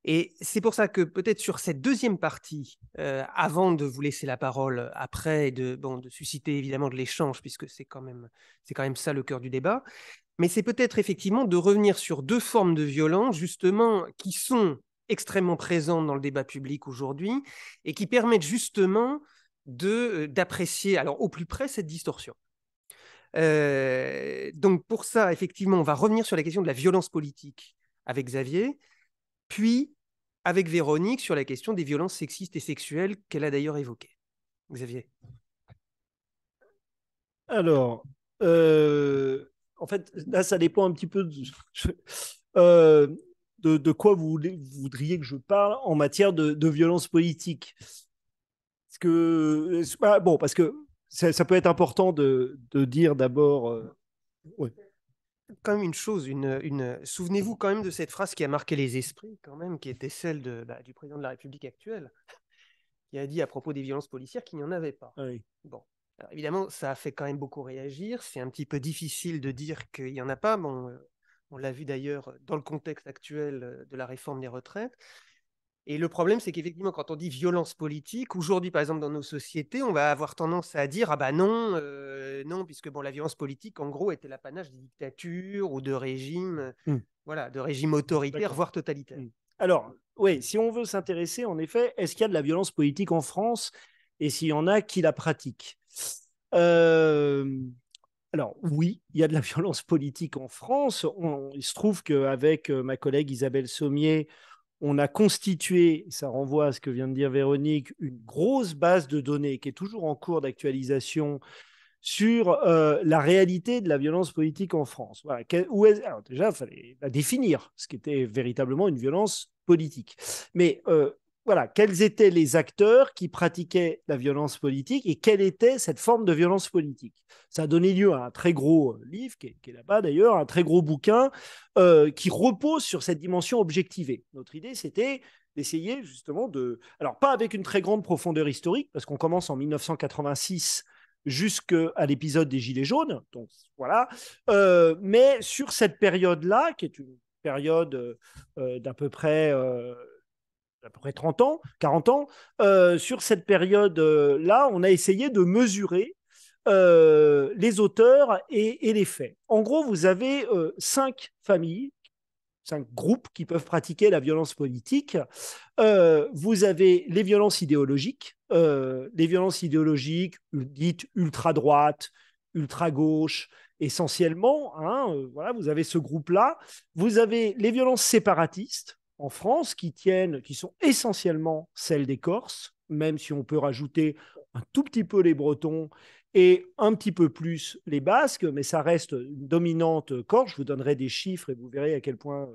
Et c'est pour ça que peut-être sur cette deuxième partie, avant de vous laisser la parole après, et de susciter évidemment de l'échange, puisque c'est quand même ça le cœur du débat, mais c'est peut-être effectivement de revenir sur deux formes de violence, justement, qui sont extrêmement présentes dans le débat public aujourd'hui et qui permettent justement d'apprécier alors au plus près cette distorsion. Donc pour ça, effectivement, on va revenir sur la question de la violence politique avec Xavier, puis avec Véronique sur la question des violences sexistes et sexuelles qu'elle a d'ailleurs évoquées. Xavier. Alors, en fait, là, ça dépend un petit peu de quoi vous voudriez que je parle en matière de violence politique. Parce que, parce que ça peut être important de dire d'abord. Ouais. Quand même une chose, souvenez-vous quand même de cette phrase qui a marqué les esprits, quand même, qui était celle du président de la République actuelle, qui a dit à propos des violences policières qu'il n'y en avait pas. Oui. Bon. Alors, évidemment, ça a fait quand même beaucoup réagir. C'est un petit peu difficile de dire qu'il n'y en a pas. Bon, on l'a vu d'ailleurs dans le contexte actuel de la réforme des retraites. Et le problème, c'est qu'effectivement, quand on dit violence politique, aujourd'hui, par exemple, dans nos sociétés, on va avoir tendance à dire « Ah bah non, non, puisque bon, la violence politique, en gros, était l'apanage des dictatures ou de régimes, voilà, de régimes autoritaires, voire totalitaires. » Alors, oui, si on veut s'intéresser, en effet, est-ce qu'il y a de la violence politique en France et s'il y en a, qui la pratiquent? Alors oui, il y a de la violence politique en France. Il se trouve qu'avec ma collègue Isabelle Sommier, on a constitué, ça renvoie à ce que vient de dire Véronique, une grosse base de données qui est toujours en cours d'actualisation sur la réalité de la violence politique en France. Voilà. Alors déjà, il fallait la définir, ce qui était véritablement une violence politique. Mais voilà, quels étaient les acteurs qui pratiquaient la violence politique et quelle était cette forme de violence politique? Ça a donné lieu à un très gros livre, qui est là-bas d'ailleurs, un très gros bouquin qui repose sur cette dimension objectivée. Notre idée, c'était d'essayer justement alors pas avec une très grande profondeur historique, parce qu'on commence en 1986 jusqu'à l'épisode des Gilets jaunes. Donc, voilà. Mais sur cette période-là, qui est une période d'à peu près 30 ans, 40 ans, sur cette période-là, on a essayé de mesurer les auteurs et les faits. En gros, vous avez 5 familles, 5 groupes qui peuvent pratiquer la violence politique. Vous avez les violences idéologiques dites ultra-droite, ultra-gauche, essentiellement. Hein, voilà, vous avez ce groupe-là. Vous avez les violences séparatistes en France qui sont essentiellement celles des Corses, même si on peut rajouter un tout petit peu les Bretons et un petit peu plus les Basques, mais ça reste une dominante corse. Je vous donnerai des chiffres et vous verrez à quel point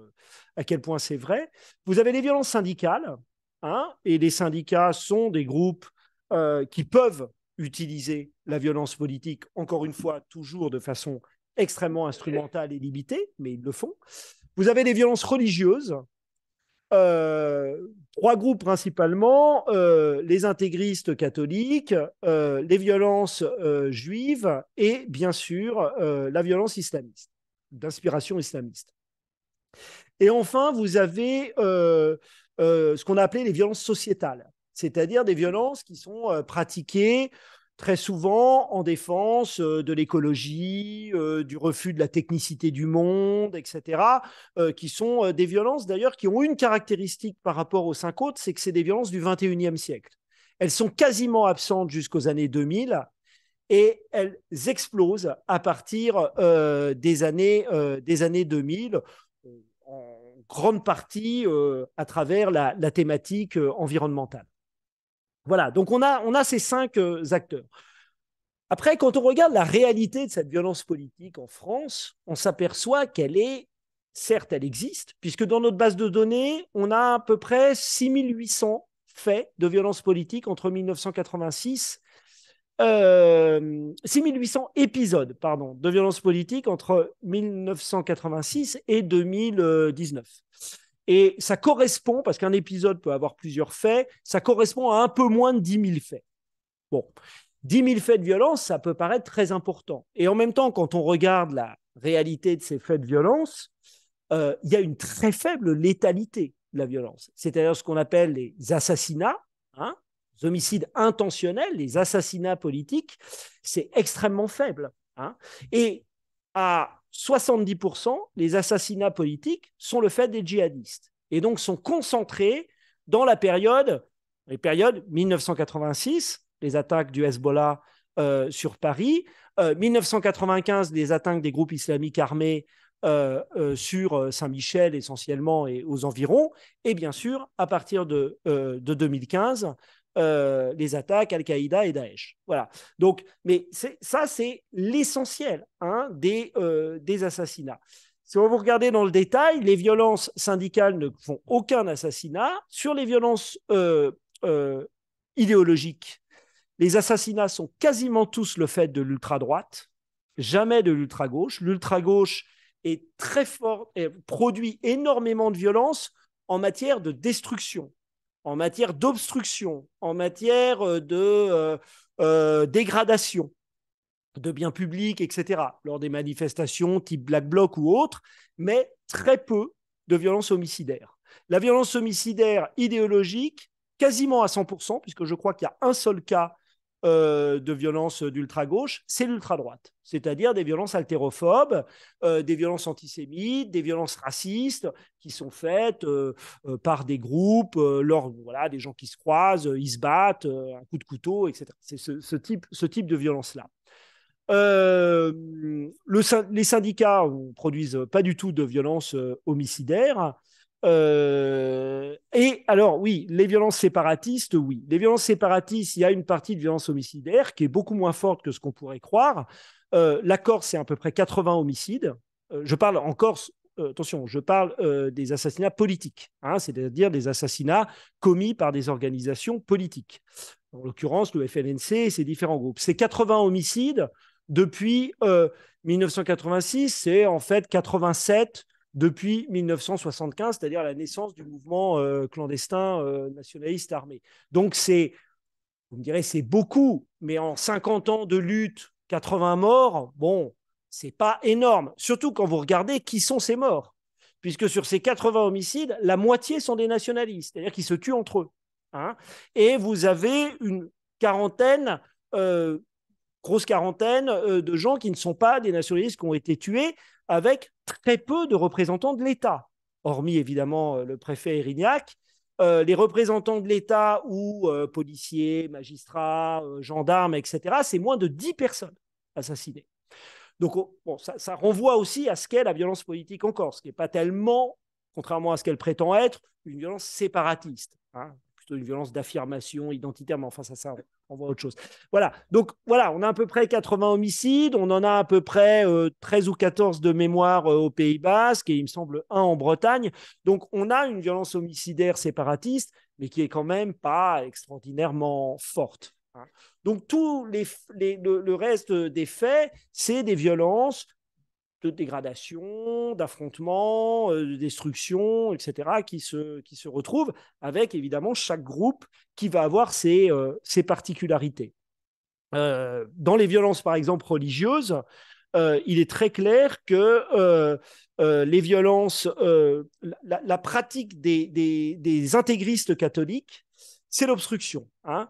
c'est vrai. Vous avez les violences syndicales, hein, et les syndicats sont des groupes qui peuvent utiliser la violence politique, encore une fois, toujours de façon extrêmement instrumentale et limitée, mais ils le font. Vous avez les violences religieuses, 3 groupes principalement, les intégristes catholiques, les violences juives et bien sûr la violence islamiste, d'inspiration islamiste. Et enfin, vous avez ce qu'on a appelé les violences sociétales, c'est-à-dire des violences qui sont pratiquées très souvent en défense de l'écologie, du refus de la technicité du monde, etc., qui sont des violences d'ailleurs qui ont une caractéristique par rapport aux 5 autres, c'est que c'est des violences du 21e siècle. Elles sont quasiment absentes jusqu'aux années 2000 et elles explosent à partir des années 2000, en grande partie à travers la thématique environnementale. Voilà, donc on a ces 5 acteurs. Après, quand on regarde la réalité de cette violence politique en France, on s'aperçoit qu'elle est, certes, elle existe, puisque dans notre base de données, on a à peu près 6800 faits de violence politique entre 1986 6800 épisodes de violence politique entre 1986 et 2019. Et ça correspond, parce qu'un épisode peut avoir plusieurs faits, ça correspond à un peu moins de 10 000 faits. Bon, 10 000 faits de violence, ça peut paraître très important. Et en même temps, quand on regarde la réalité de ces faits de violence, il y a une très faible létalité de la violence. C'est-à-dire ce qu'on appelle les assassinats, hein, les homicides intentionnels, les assassinats politiques, c'est extrêmement faible. Hein. Et à 70%, les assassinats politiques sont le fait des djihadistes. Et donc sont concentrés dans les périodes 1986, les attaques du Hezbollah sur Paris, 1995, les attaques des groupes islamiques armés sur Saint-Michel essentiellement et aux environs, et bien sûr, à partir de 2015, les attaques Al-Qaïda et Daesh. Voilà. Donc, mais ça, c'est l'essentiel des assassinats. Si vous regardez dans le détail, les violences syndicales ne font aucun assassinat. Sur les violences idéologiques, les assassinats sont quasiment tous le fait de l'ultra-droite, jamais de l'ultra-gauche. L'ultra-gauche est très fort et produit énormément de violence en matière de destruction, en matière d'obstruction, en matière de dégradation de biens publics, etc., lors des manifestations type Black Bloc ou autres, mais très peu de violence homicidaire. La violence homicidaire idéologique, quasiment à 100%, puisque je crois qu'il y a un seul cas de violence d'ultra-gauche, c'est l'ultra-droite, c'est-à-dire des violences haltérophobes, des violences antisémites, des violences racistes qui sont faites par des groupes, voilà, des gens qui se croisent, ils se battent, un coup de couteau, etc. C'est ce type de violence-là. Les syndicats ne produisent pas du tout de violence homicidaire. Et alors, oui, les violences séparatistes, oui. Les violences séparatistes, il y a une partie de violence homicidaire qui est beaucoup moins forte que ce qu'on pourrait croire. La Corse, c'est à peu près 80 homicides. Je parle en Corse, attention, je parle des assassinats politiques, hein, c'est-à-dire des assassinats commis par des organisations politiques. En l'occurrence, le FLNC et ses différents groupes. C'est 80 homicides depuis 1986, c'est en fait 87 depuis 1975, c'est-à-dire la naissance du mouvement clandestin nationaliste armé. Donc c'est Vous me direz, c'est beaucoup, mais en 50 ans de lutte, 80 morts, bon, c'est pas énorme. Surtout quand vous regardez qui sont ces morts. Puisque sur ces 80 homicides, la moitié sont des nationalistes, c'est-à-dire qu'ils se tuent entre eux. Hein. Et vous avez une quarantaine, grosse quarantaine de gens qui ne sont pas des nationalistes qui ont été tués, avec très peu de représentants de l'État, hormis évidemment le préfet Erignac. Les représentants de l'État ou policiers, magistrats, gendarmes, etc., c'est moins de 10 personnes assassinées. Donc, bon, ça renvoie aussi à ce qu'est la violence politique en Corse, qui n'est pas tellement, contrairement à ce qu'elle prétend être, une violence séparatiste, hein, plutôt une violence d'affirmation identitaire, mais enfin, ça renvoie à autre chose. Voilà, donc voilà, on a à peu près 80 homicides, on en a à peu près 13 ou 14 de mémoire au Pays Basque, et il me semble un en Bretagne. Donc, on a une violence homicidaire séparatiste, mais qui est quand même pas extraordinairement forte. Hein. Donc, le reste des faits, c'est des violences de dégradation, d'affrontement, de destruction, etc., qui se retrouvent avec, évidemment, chaque groupe qui va avoir ses particularités. Dans les violences, par exemple, religieuses, il est très clair que les violences, la pratique des intégristes catholiques, c'est l'obstruction. Hein.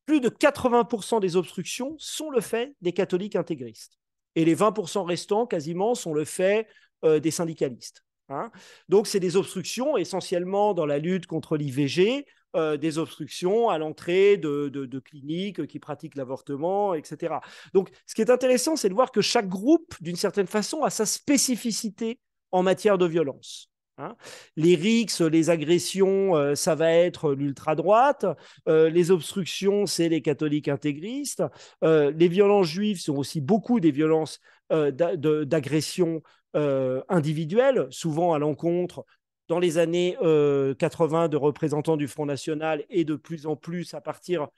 Plus de 80% des obstructions sont le fait des catholiques intégristes. Et les 20% restants, quasiment, sont le fait des syndicalistes. Hein. Donc, c'est des obstructions essentiellement dans la lutte contre l'IVG, des obstructions à l'entrée de cliniques qui pratiquent l'avortement, etc. Donc, ce qui est intéressant, c'est de voir que chaque groupe, d'une certaine façon, a sa spécificité en matière de violence. Hein. Les rixes, les agressions, ça va être l'ultra-droite. Les obstructions, c'est les catholiques intégristes. Les violences juives sont aussi beaucoup des violences d'agression individuelles, souvent à l'encontre, dans les années 80, de représentants du Front National et de plus en plus à partir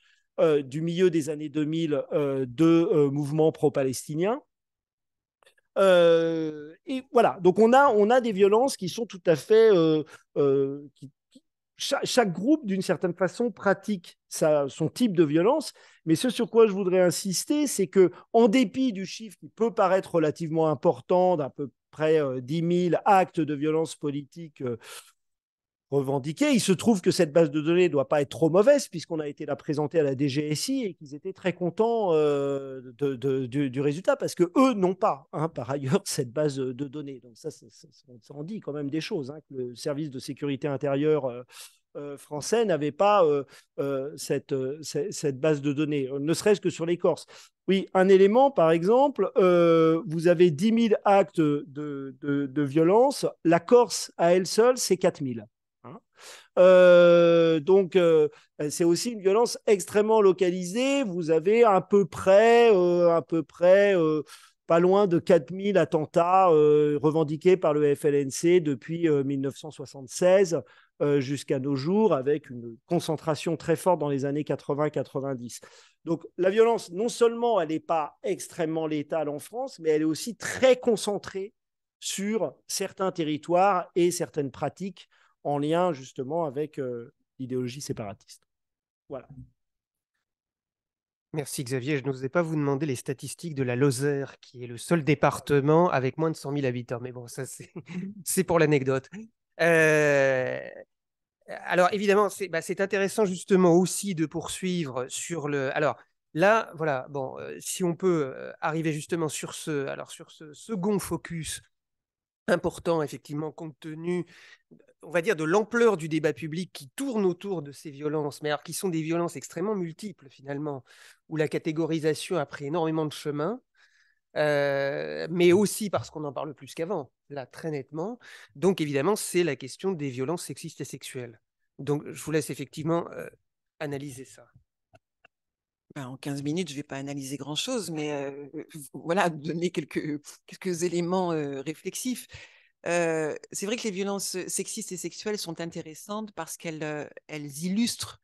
du milieu des années 2000 de mouvements pro-palestiniens. Et voilà, donc on a des violences qui sont tout à fait... chaque groupe, d'une certaine façon, pratique son type de violence, mais ce sur quoi je voudrais insister, c'est que, en dépit du chiffre qui peut paraître relativement important, d'à peu près 10 000 actes de violence politique revendiqués, il se trouve que cette base de données ne doit pas être trop mauvaise, puisqu'on a été la présenter à la DGSI et qu'ils étaient très contents du résultat, parce qu'eux n'ont pas, hein, par ailleurs, cette base de données. Donc ça en dit quand même des choses, hein, que le service de sécurité intérieure français n'avait pas cette base de données, ne serait-ce que sur les Corses. Oui, un élément, par exemple, vous avez 10 000 actes de violence, la Corse à elle seule, c'est 4 000. Hein. Donc, c'est aussi une violence extrêmement localisée. Vous avez à peu près pas loin de 4000 attentats revendiqués par le FLNC depuis 1976 jusqu'à nos jours, avec une concentration très forte dans les années 80-90. Donc, la violence, non seulement elle n'est pas extrêmement létale en France, mais elle est aussi très concentrée sur certains territoires et certaines pratiques en lien justement avec l'idéologie séparatiste. Voilà. Merci Xavier. Je n'osais pas vous demander les statistiques de la Lozère, qui est le seul département avec moins de 100 000 habitants. Mais bon, ça, c'est pour l'anecdote. Alors, évidemment, c'est intéressant justement aussi de poursuivre sur le... Alors, là, voilà, bon, si on peut arriver justement sur ce second focus important, effectivement, compte tenu, on va dire, de l'ampleur du débat public qui tourne autour de ces violences, mais alors qui sont des violences extrêmement multiples, finalement, où la catégorisation a pris énormément de chemin, mais aussi parce qu'on en parle plus qu'avant, là, très nettement. Donc, évidemment, c'est la question des violences sexistes et sexuelles. Donc, je vous laisse effectivement analyser ça. En 15 minutes, je ne vais pas analyser grand-chose, mais voilà, donner quelques éléments réflexifs. C'est vrai que les violences sexistes et sexuelles sont intéressantes parce qu'elles illustrent,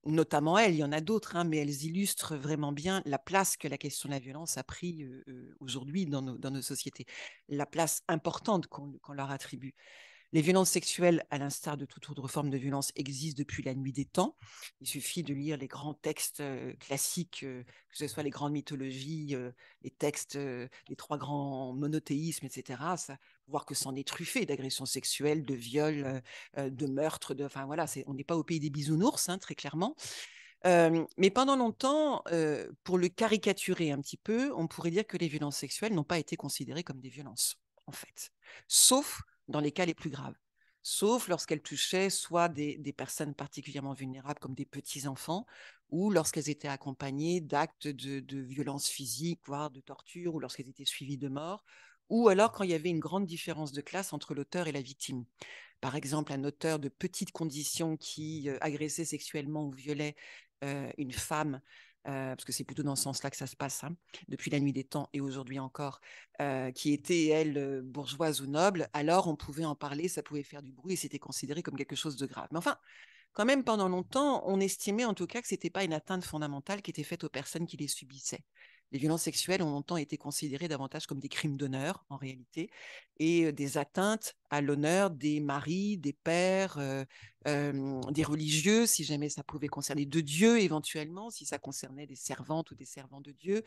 notamment elles, il y en a d'autres, hein, mais elles illustrent vraiment bien la place que la question de la violence a pris aujourd'hui dans nos sociétés, la place importante qu'on leur attribue. Les violences sexuelles, à l'instar de toute autre forme de violence, existent depuis la nuit des temps. Il suffit de lire les grands textes classiques, que ce soit les grandes mythologies, les textes, les trois grands monothéismes, etc. Ça, voir que c'en est truffé d'agressions sexuelles, de viols, de meurtres. Enfin voilà, on n'est pas au pays des bisounours, hein, très clairement. Mais pendant longtemps, pour le caricaturer un petit peu, on pourrait dire que les violences sexuelles n'ont pas été considérées comme des violences, en fait, sauf dans les cas les plus graves, sauf lorsqu'elles touchaient soit des personnes particulièrement vulnérables comme des petits-enfants, ou lorsqu'elles étaient accompagnées d'actes de violence physique, voire de torture, ou lorsqu'elles étaient suivies de mort, ou alors quand il y avait une grande différence de classe entre l'auteur et la victime. Par exemple, un auteur de petites conditions qui agressait sexuellement ou violait une femme, parce que c'est plutôt dans ce sens-là que ça se passe, hein, depuis la nuit des temps et aujourd'hui encore, qui était, elle, bourgeoise ou noble, alors on pouvait en parler, ça pouvait faire du bruit et c'était considéré comme quelque chose de grave. Mais enfin, quand même, pendant longtemps, on estimait en tout cas que ce n'était pas une atteinte fondamentale qui était faite aux personnes qui les subissaient. Les violences sexuelles ont longtemps été considérées davantage comme des crimes d'honneur, en réalité, et des atteintes à l'honneur des maris, des pères, des religieux, si jamais ça pouvait concerner de Dieu éventuellement, si ça concernait des servantes ou des servants de Dieu,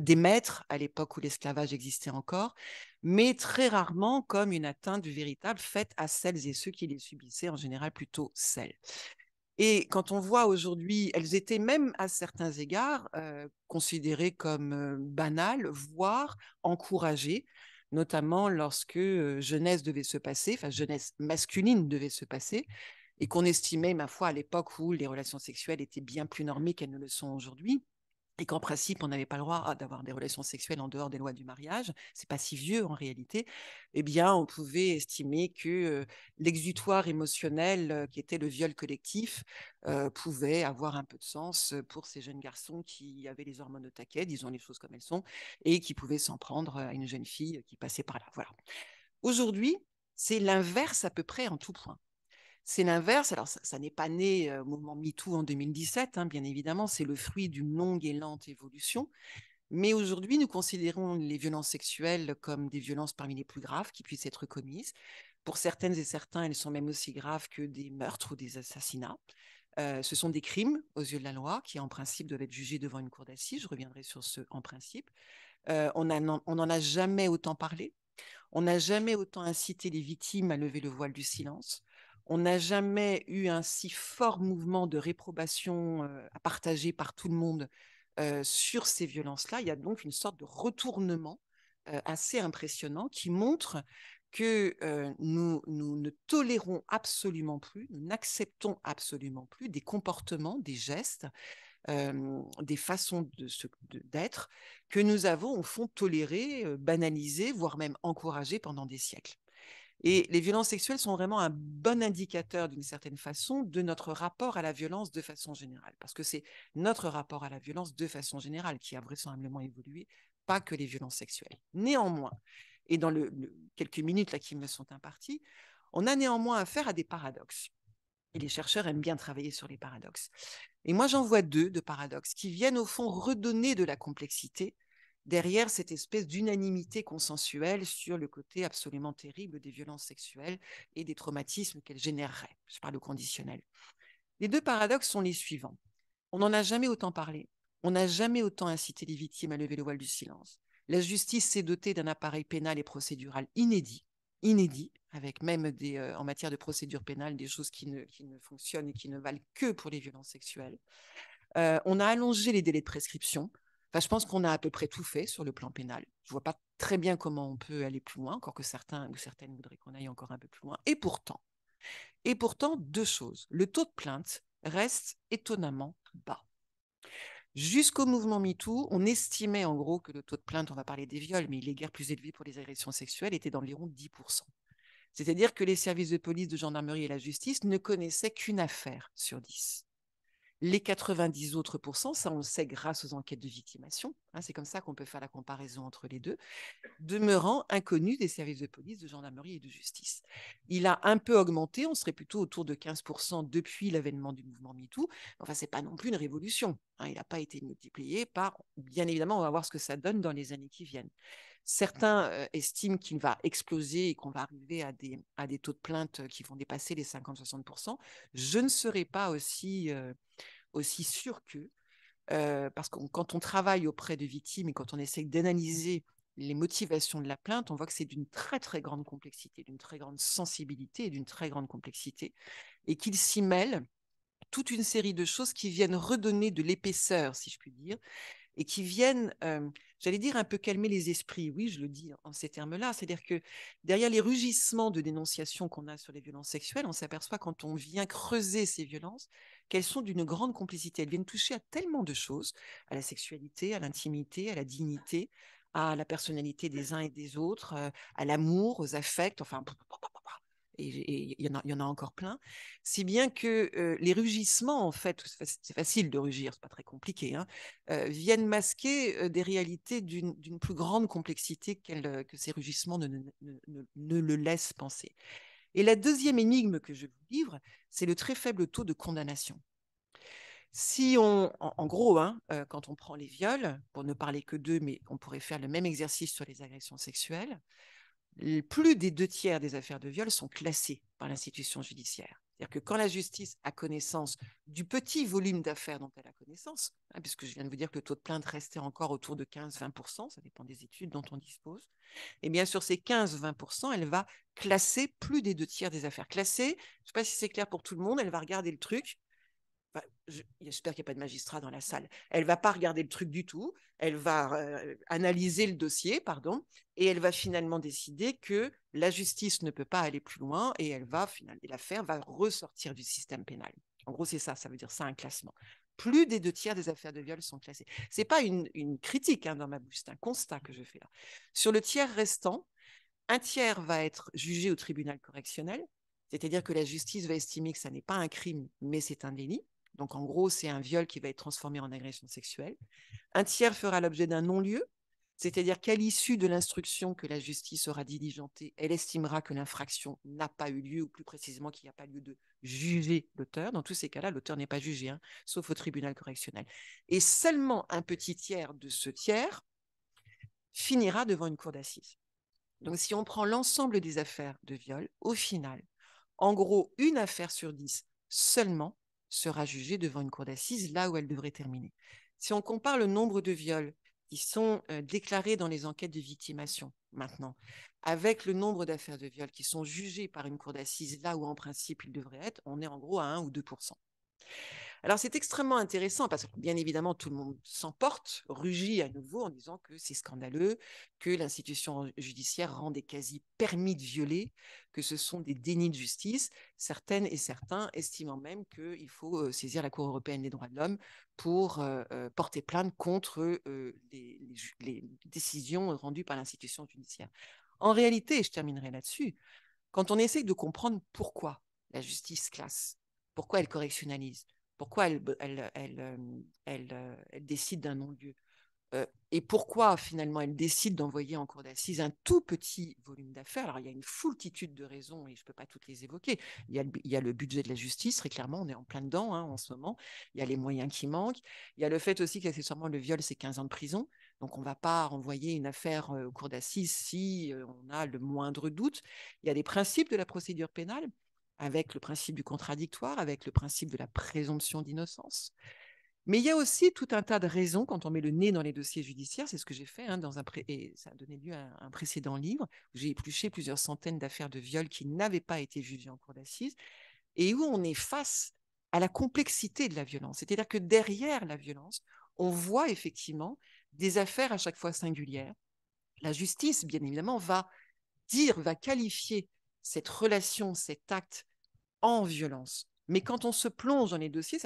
des maîtres à l'époque où l'esclavage existait encore, mais très rarement comme une atteinte véritable faite à celles et ceux qui les subissaient, en général plutôt celles. Et quand on voit aujourd'hui, elles étaient même à certains égards considérées comme banales, voire encouragées, notamment lorsque jeunesse devait se passer, enfin jeunesse masculine devait se passer, et qu'on estimait, ma foi, à l'époque où les relations sexuelles étaient bien plus normées qu'elles ne le sont aujourd'hui, et qu'en principe, on n'avait pas le droit d'avoir des relations sexuelles en dehors des lois du mariage, c'est pas si vieux en réalité, eh bien, on pouvait estimer que l'exutoire émotionnel qui était le viol collectif pouvait avoir un peu de sens pour ces jeunes garçons qui avaient les hormones au taquet, disons les choses comme elles sont, et qui pouvaient s'en prendre à une jeune fille qui passait par là. Voilà. Aujourd'hui, c'est l'inverse à peu près en tout point. C'est l'inverse. Alors, ça n'est pas né au mouvement MeToo en 2017, hein, bien évidemment. C'est le fruit d'une longue et lente évolution. Mais aujourd'hui, nous considérons les violences sexuelles comme des violences parmi les plus graves qui puissent être commises. Pour certaines et certains, elles sont même aussi graves que des meurtres ou des assassinats. Ce sont des crimes aux yeux de la loi qui, en principe, doivent être jugés devant une cour d'assises. Je reviendrai sur ce en principe. On n'en a jamais autant parlé. On n'a jamais autant incité les victimes à lever le voile du silence. On n'a jamais eu un si fort mouvement de réprobation à partager par tout le monde sur ces violences-là. Il y a donc une sorte de retournement assez impressionnant qui montre que nous ne tolérons absolument plus, nous n'acceptons absolument plus des comportements, des gestes, des façons d'être que nous avons au fond tolérées, banalisées, voire même encouragées pendant des siècles. Et les violences sexuelles sont vraiment un bon indicateur, d'une certaine façon, de notre rapport à la violence de façon générale. Parce que c'est notre rapport à la violence de façon générale qui a vraisemblablement évolué, pas que les violences sexuelles. Néanmoins, et dans quelques minutes là, qui me sont imparties, on a néanmoins affaire à des paradoxes. Et les chercheurs aiment bien travailler sur les paradoxes. Et moi, j'en vois deux de paradoxes qui viennent au fond redonner de la complexité derrière cette espèce d'unanimité consensuelle sur le côté absolument terrible des violences sexuelles et des traumatismes qu'elles généreraient. Je parle au conditionnel. Les deux paradoxes sont les suivants. On n'en a jamais autant parlé. On n'a jamais autant incité les victimes à lever le voile du silence. La justice s'est dotée d'un appareil pénal et procédural inédit, avec même en matière de procédure pénale des choses qui ne fonctionnent et qui ne valent que pour les violences sexuelles. On a allongé les délais de prescription. Enfin, je pense qu'on a à peu près tout fait sur le plan pénal. Je ne vois pas très bien comment on peut aller plus loin, encore que certains ou certaines voudraient qu'on aille encore un peu plus loin. Et pourtant, deux choses. Le taux de plainte reste étonnamment bas. Jusqu'au mouvement MeToo, on estimait en gros que le taux de plainte, on va parler des viols, mais il est guère plus élevé pour les agressions sexuelles, était d'environ 10%. C'est-à-dire que les services de police, de gendarmerie et la justice ne connaissaient qu'une affaire sur 10. Les 90 autres pourcents, ça on le sait grâce aux enquêtes de victimation, hein, c'est comme ça qu'on peut faire la comparaison entre les deux, demeurant inconnus des services de police, de gendarmerie et de justice. Il a un peu augmenté, on serait plutôt autour de 15% depuis l'avènement du mouvement MeToo. Enfin, ce n'est pas non plus une révolution, hein, il n'a pas été multiplié par, bien évidemment, on va voir ce que ça donne dans les années qui viennent. Certains estiment qu'il va exploser et qu'on va arriver à des taux de plainte qui vont dépasser les 50-60%. Je ne serai pas aussi sûre qu'eux, parce que quand on travaille auprès de victimes et quand on essaie d'analyser les motivations de la plainte, on voit que c'est d'une très très grande complexité, d'une très grande sensibilité et d'une très grande complexité, et qu'il s'y mêle toute une série de choses qui viennent redonner de l'épaisseur, si je puis dire, et qui viennent, j'allais dire, un peu calmer les esprits. Oui, je le dis en ces termes-là. C'est-à-dire que derrière les rugissements de dénonciation qu'on a sur les violences sexuelles, on s'aperçoit quand on vient creuser ces violences qu'elles sont d'une grande complicité. Elles viennent toucher à tellement de choses, à la sexualité, à l'intimité, à la dignité, à la personnalité des uns et des autres, à l'amour, aux affects, enfin, et il y en a encore plein, si bien que les rugissements, en fait, c'est facile de rugir, c'est pas très compliqué, hein, viennent masquer des réalités d'une plus grande complexité que ces rugissements ne le laissent penser. Et la deuxième énigme que je vous livre, c'est le très faible taux de condamnation. Si en gros, hein, quand on prend les viols, pour ne parler que d'eux, mais on pourrait faire le même exercice sur les agressions sexuelles, plus des 2/3 des affaires de viol sont classées par l'institution judiciaire. C'est-à-dire que quand la justice a connaissance du petit volume d'affaires dont elle a connaissance, hein, puisque je viens de vous dire que le taux de plainte restait encore autour de 15-20%, ça dépend des études dont on dispose, et bien sur ces 15-20%, elle va classer plus des 2/3 des affaires. Classer, je ne sais pas si c'est clair pour tout le monde, elle va regarder le truc. Enfin, j'espère qu'il n'y a pas de magistrat dans la salle. Elle ne va pas regarder le truc du tout. Elle va analyser le dossier, pardon, et elle va finalement décider que la justice ne peut pas aller plus loin et l'affaire va ressortir du système pénal. En gros, c'est ça, ça veut dire ça, un classement. Plus des 2/3 des affaires de viol sont classées. Ce n'est pas une critique dans ma bouche, c'est un constat que je fais là. Sur le tiers restant, un tiers va être jugé au tribunal correctionnel, c'est-à-dire que la justice va estimer que ça n'est pas un crime, mais c'est un délit. Donc, en gros, c'est un viol qui va être transformé en agression sexuelle. Un tiers fera l'objet d'un non-lieu, c'est-à-dire qu'à l'issue de l'instruction que la justice aura diligentée, elle estimera que l'infraction n'a pas eu lieu, ou plus précisément qu'il n'y a pas lieu de juger l'auteur. Dans tous ces cas-là, l'auteur n'est pas jugé, hein, sauf au tribunal correctionnel. Et seulement un petit tiers de ce tiers finira devant une cour d'assises. Donc, si on prend l'ensemble des affaires de viol, au final, en gros, une affaire sur 10 seulement sera jugée devant une cour d'assises, là où elle devrait terminer. Si on compare le nombre de viols qui sont déclarés dans les enquêtes de victimation maintenant, avec le nombre d'affaires de viol qui sont jugées par une cour d'assises, là où en principe ils devraient être, on est en gros à 1 ou 2%. Alors, c'est extrêmement intéressant parce que, bien évidemment, tout le monde s'emporte, rugit à nouveau en disant que c'est scandaleux, que l'institution judiciaire rend des quasi-permis de violer, que ce sont des dénis de justice, certaines et certains estimant même qu'il faut saisir la Cour européenne des droits de l'homme pour porter plainte contre les décisions rendues par l'institution judiciaire. En réalité, et je terminerai là-dessus, quand on essaie de comprendre pourquoi la justice classe, pourquoi elle correctionnalise, pourquoi elle décide d'un non-lieu, et pourquoi finalement elle décide d'envoyer en cour d'assises un tout petit volume d'affaires. Alors il y a une foultitude de raisons et je ne peux pas toutes les évoquer. Il y a le budget de la justice, très clairement, on est en plein dedans en ce moment. Il y a les moyens qui manquent. Il y a le fait aussi qu'accessoirement le viol, c'est 15 ans de prison. Donc on ne va pas renvoyer une affaire aux cours d'assises si on a le moindre doute. Il y a des principes de la procédure pénale, avec le principe du contradictoire, avec le principe de la présomption d'innocence. Mais il y a aussi tout un tas de raisons quand on met le nez dans les dossiers judiciaires. C'est ce que j'ai fait et ça a donné lieu à un précédent livre où j'ai épluché plusieurs centaines d'affaires de viol qui n'avaient pas été jugées en cour d'assises et où on est face à la complexité de la violence. C'est-à-dire que derrière la violence, on voit effectivement des affaires à chaque fois singulières. La justice, bien évidemment, va qualifier cette relation, cet acte en violence. Mais quand on se plonge dans les dossiers,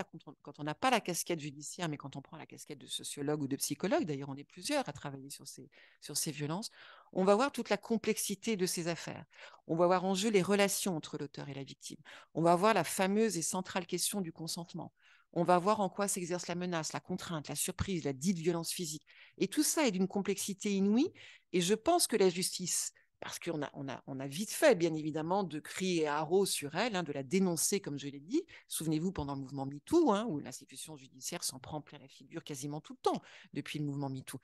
quand on n'a pas la casquette judiciaire, mais quand on prend la casquette de sociologue ou de psychologue, d'ailleurs on est plusieurs à travailler sur ces violences, on va voir toute la complexité de ces affaires. On va voir en jeu les relations entre l'auteur et la victime. On va voir la fameuse et centrale question du consentement. On va voir en quoi s'exerce la menace, la contrainte, la surprise, la dite violence physique. Et tout ça est d'une complexité inouïe. Et je pense que la justice, parce qu'on a vite fait, bien évidemment, de crier à haro sur elle, de la dénoncer, comme je l'ai dit. Souvenez-vous, pendant le mouvement MeToo, où l'institution judiciaire s'en prend plein la figure quasiment tout le temps, depuis le mouvement MeToo.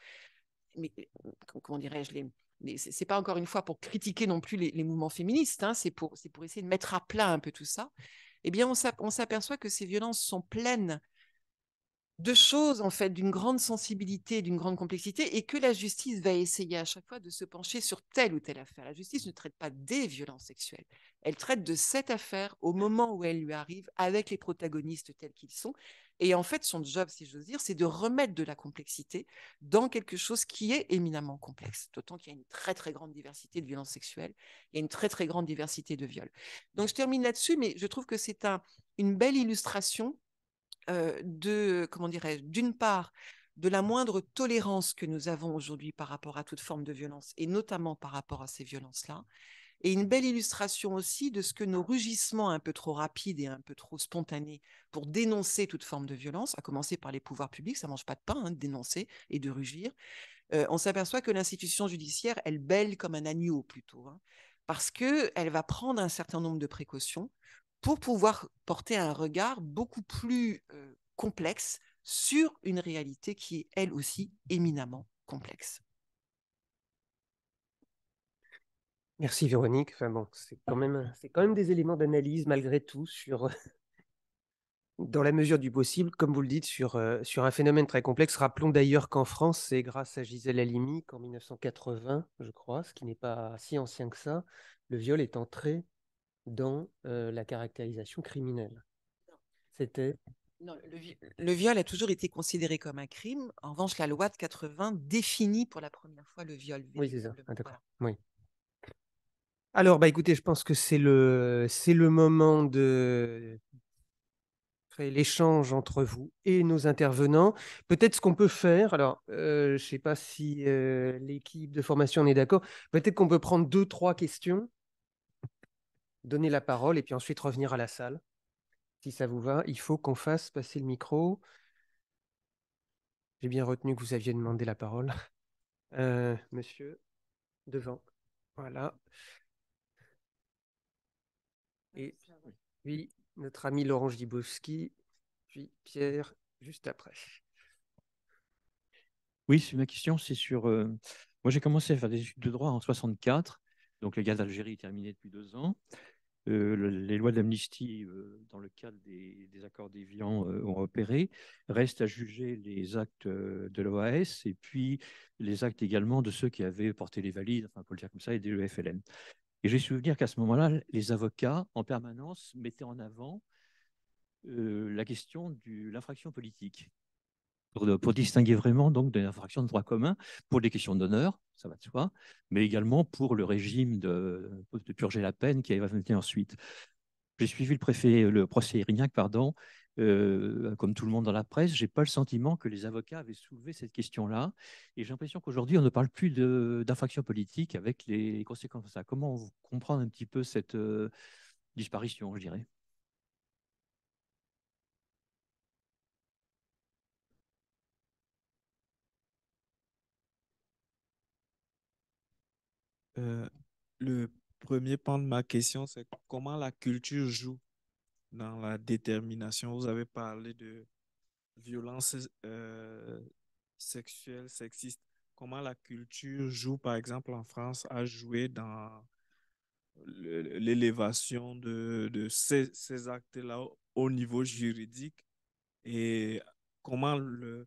comment dirais-je, c'est pas encore une fois pour critiquer non plus les mouvements féministes, hein, c'est pour essayer de mettre à plat un peu tout ça. Eh bien, on s'aperçoit que ces violences sont pleines de choses, en fait, d'une grande sensibilité, d'une grande complexité, et que la justice va essayer à chaque fois de se pencher sur telle ou telle affaire. La justice ne traite pas des violences sexuelles, elle traite de cette affaire au moment où elle lui arrive, avec les protagonistes tels qu'ils sont. Et en fait, son job, si j'ose dire, c'est de remettre de la complexité dans quelque chose qui est éminemment complexe, d'autant qu'il y a une très, très grande diversité de violences sexuelles, il y a une très, très grande diversité de viols. Donc, je termine là-dessus, mais je trouve que c'est une belle illustration comment dirais-je, d'une part, de la moindre tolérance que nous avons aujourd'hui par rapport à toute forme de violence, et notamment par rapport à ces violences-là, et une belle illustration aussi de ce que nos rugissements un peu trop rapides et un peu trop spontanés pour dénoncer toute forme de violence, à commencer par les pouvoirs publics, ça ne mange pas de pain, hein, de dénoncer et de rugir, on s'aperçoit que l'institution judiciaire, elle bêle comme un agneau plutôt, hein, parce qu'elle va prendre un certain nombre de précautions pour pouvoir porter un regard beaucoup plus complexe sur une réalité qui est elle aussi éminemment complexe. Merci Véronique. Enfin bon, c'est quand même des éléments d'analyse malgré tout sur, dans la mesure du possible, comme vous le dites, sur un phénomène très complexe. Rappelons d'ailleurs qu'en France, c'est grâce à Gisèle Halimi qu'en 1980, je crois, ce qui n'est pas si ancien que ça, le viol est entré dans la caractérisation criminelle. C'était... Non, le viol a toujours été considéré comme un crime. En revanche, la loi de 80 définit pour la première fois le viol. Oui, c'est ça. Ah, d'accord. Voilà. Oui. Alors, bah écoutez, je pense que c'est le moment de créer l'échange entre vous et nos intervenants. Peut-être ce qu'on peut faire, alors je ne sais pas si l'équipe de formation en est d'accord, peut-être qu'on peut prendre 2, 3 questions, donner la parole et puis ensuite revenir à la salle. Si ça vous va, il faut qu'on fasse passer le micro. J'ai bien retenu que vous aviez demandé la parole. Monsieur, devant. Voilà. Et puis, notre ami Laurent Gibowski, puis Pierre, juste après. Oui, ma question, c'est sur. Moi, j'ai commencé à faire des études de droit en 64, donc la guerre d'Algérie est terminée depuis 2 ans. Les lois d'amnistie, dans le cadre des accords d'Évian, ont opéré. Reste à juger les actes de l'OAS et puis les actes également de ceux qui avaient porté les valises, enfin, pour le dire comme ça, et des FLN. Et j'ai souvenir qu'à ce moment-là, les avocats, en permanence, mettaient en avant la question de l'infraction politique. Pour distinguer vraiment donc de l'infraction de droit commun pour des questions d'honneur, ça va de soi, mais également pour le régime de purger la peine qui va venir ensuite. J'ai suivi le procès Erignac, pardon, comme tout le monde dans la presse. J'ai pas le sentiment que les avocats avaient soulevé cette question-là, et j'ai l'impression qu'aujourd'hui on ne parle plus d'infraction politique avec les conséquences de ça. Comment comprendre un petit peu cette disparition, je dirais? Euh, le premier pan de ma question, c'est comment la culture joue dans la détermination. Vous avez parlé de violences sexuelles, sexistes. Comment la culture joue, par exemple, en France, a joué dans l'élévation de ces actes-là au niveau juridique et comment le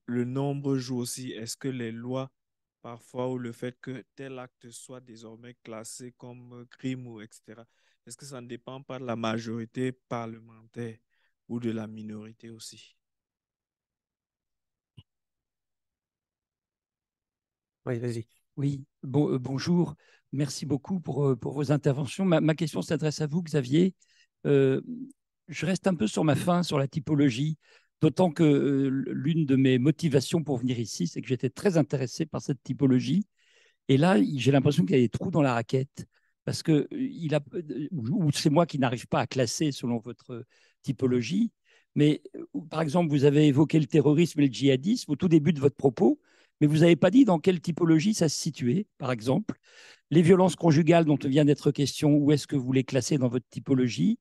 nombre joue aussi. Est-ce que les lois, parfois, ou le fait que tel acte soit désormais classé comme crime ou etc., est-ce que ça ne dépend pas de la majorité parlementaire ou de la minorité aussi? Oui, vas-y. Oui, bonjour. Merci beaucoup pour vos interventions. Ma question s'adresse à vous, Xavier. Euh, je reste un peu sur ma faim sur la typologie, d'autant que l'une de mes motivations pour venir ici, c'est que j'étais très intéressé par cette typologie. Et là, j'ai l'impression qu'il y a des trous dans la raquette, parce que ou c'est moi qui n'arrive pas à classer selon votre typologie. Mais par exemple, vous avez évoqué le terrorisme et le djihadisme au tout début de votre propos, mais vous n'avez pas dit dans quelle typologie ça se situait, par exemple. Les violences conjugales dont vient d'être question, où est-ce que vous les classez dans votre typologie?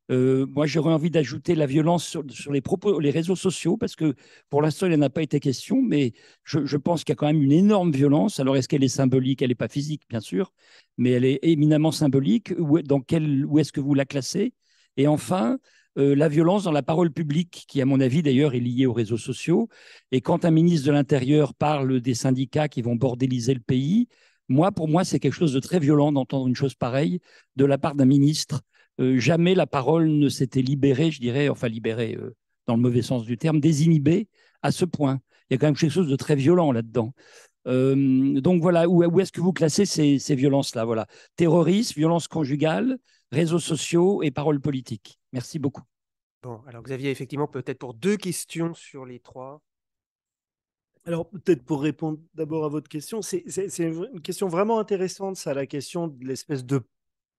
Moi, j'aurais envie d'ajouter la violence sur les réseaux sociaux, parce que pour l'instant, il n'en a pas été question, mais je pense qu'il y a quand même une énorme violence. Alors, est-ce qu'elle est symbolique? Elle n'est pas physique, bien sûr, mais elle est éminemment symbolique. Où est-ce que vous la classez? Et enfin, la violence dans la parole publique, qui, à mon avis, d'ailleurs, est liée aux réseaux sociaux. Et quand un ministre de l'Intérieur parle des syndicats qui vont bordéliser le pays, pour moi, c'est quelque chose de très violent d'entendre une chose pareille de la part d'un ministre. Jamais la parole ne s'était libérée, je dirais, enfin libérée dans le mauvais sens du terme, désinhibée à ce point. Il y a quand même quelque chose de très violent là-dedans. Donc voilà, où est-ce que vous classez ces violences-là? Voilà. Terrorisme, violence conjugale, réseaux sociaux et parole politique. Merci beaucoup. Bon, alors Xavier, effectivement, peut-être pour 2 questions sur les 3. Alors, peut-être pour répondre d'abord à votre question, c'est une question vraiment intéressante, ça, la question de l'espèce de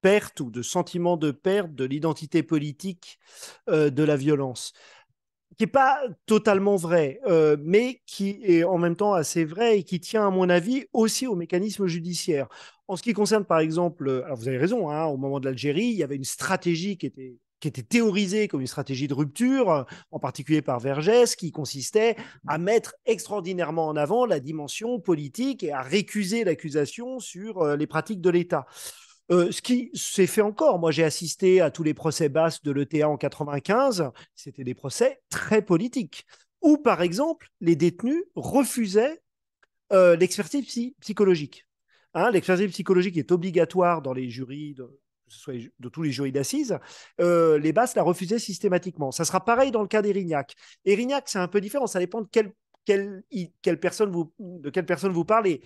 perte ou de sentiment de perte de l'identité politique de la violence, qui n'est pas totalement vrai, mais qui est en même temps assez vrai et qui tient, à mon avis, aussi au mécanisme judiciaire. En ce qui concerne, par exemple, alors vous avez raison, hein, au moment de l'Algérie, il y avait une stratégie qui était théorisée comme une stratégie de rupture, en particulier par Vergès, qui consistait à mettre extraordinairement en avant la dimension politique et à récuser l'accusation sur les pratiques de l'État. Ce qui s'est fait encore. Moi, j'ai assisté à tous les procès basses de l'ETA en 95. C'était des procès très politiques, où, par exemple, les détenus refusaient l'expertise psychologique. Hein, l'expertise psychologique est obligatoire dans les jurys, que ce soit de tous les jurys d'assises. Les basses la refusaient systématiquement. Ça sera pareil dans le cas d'Erignac. Erignac, c'est un peu différent. Ça dépend de quelle personne vous parlez.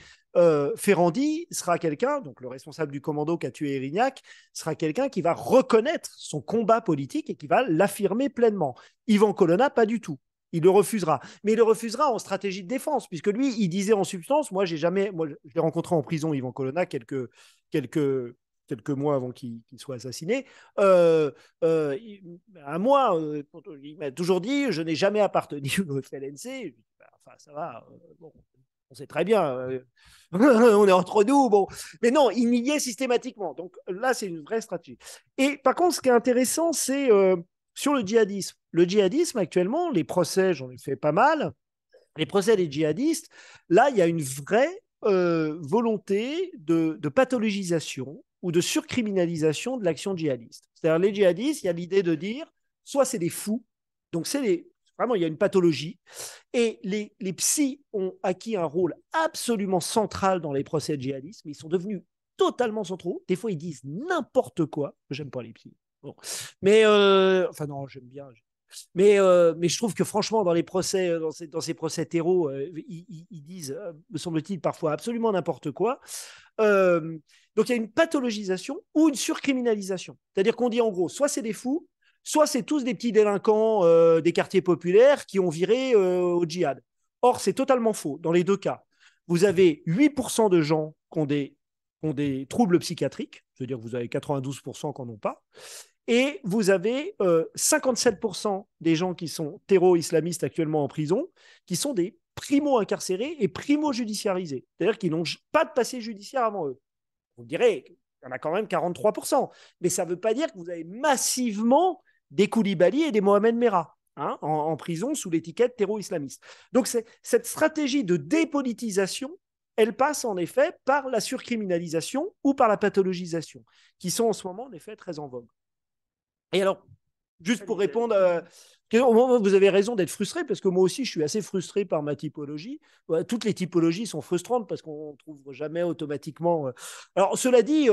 Ferrandi sera quelqu'un, donc le responsable du commando qui a tué Erignac, sera quelqu'un qui va reconnaître son combat politique et qui va l'affirmer pleinement. Yvan Colonna, pas du tout. Il le refusera. Mais il le refusera en stratégie de défense, puisque lui, il disait en substance, moi, je l'ai rencontré en prison, Yvan Colonna, quelques mois avant qu'il soit assassiné. Un mois, il m'a toujours dit, je n'ai jamais appartenu au FLNC. Enfin, ça va, bon, on sait très bien, on est entre nous, bon. Mais non, il niait systématiquement. Donc là, c'est une vraie stratégie. Et par contre, ce qui est intéressant, c'est sur le djihadisme. Le djihadisme, actuellement, les procès, j'en ai fait pas mal, les procès des djihadistes, là, il y a une vraie volonté de pathologisation ou de surcriminalisation de l'action djihadiste. C'est-à-dire, les djihadistes, il y a l'idée de dire, soit c'est des fous, donc vraiment, il y a une pathologie, et les psys ont acquis un rôle absolument central dans les procès de djihadisme, ils sont devenus totalement centraux, des fois ils disent n'importe quoi, j'aime pas les psys, bon. Mais, enfin non, j'aime bien, mais je trouve que franchement, dans les procès, dans ces procès terreaux, ils disent, me semble-t-il, parfois absolument n'importe quoi. Donc il y a une pathologisation ou une surcriminalisation. C'est-à-dire qu'on dit en gros, soit c'est des fous, soit c'est tous des petits délinquants des quartiers populaires qui ont viré au djihad. Or, c'est totalement faux dans les deux cas. Vous avez 8% de gens qui ont des troubles psychiatriques, c'est-à-dire que vous avez 92% qui n'en ont pas. Et vous avez 57% des gens qui sont terro-islamistes actuellement en prison, qui sont des primo-incarcérés et primo-judiciarisés. C'est-à-dire qu'ils n'ont pas de passé judiciaire avant eux. Vous direz qu'il y en a quand même 43%. Mais ça ne veut pas dire que vous avez massivement des Koulibaly et des Mohamed Merah en prison sous l'étiquette terro-islamiste. Donc cette stratégie de dépolitisation, elle passe en effet par la surcriminalisation ou par la pathologisation, qui sont en ce moment en effet très en vogue. Et alors, juste pour répondre, vous avez raison d'être frustré, parce que moi aussi, je suis assez frustré par ma typologie. Toutes les typologies sont frustrantes parce qu'on ne trouve jamais automatiquement. Alors, cela dit,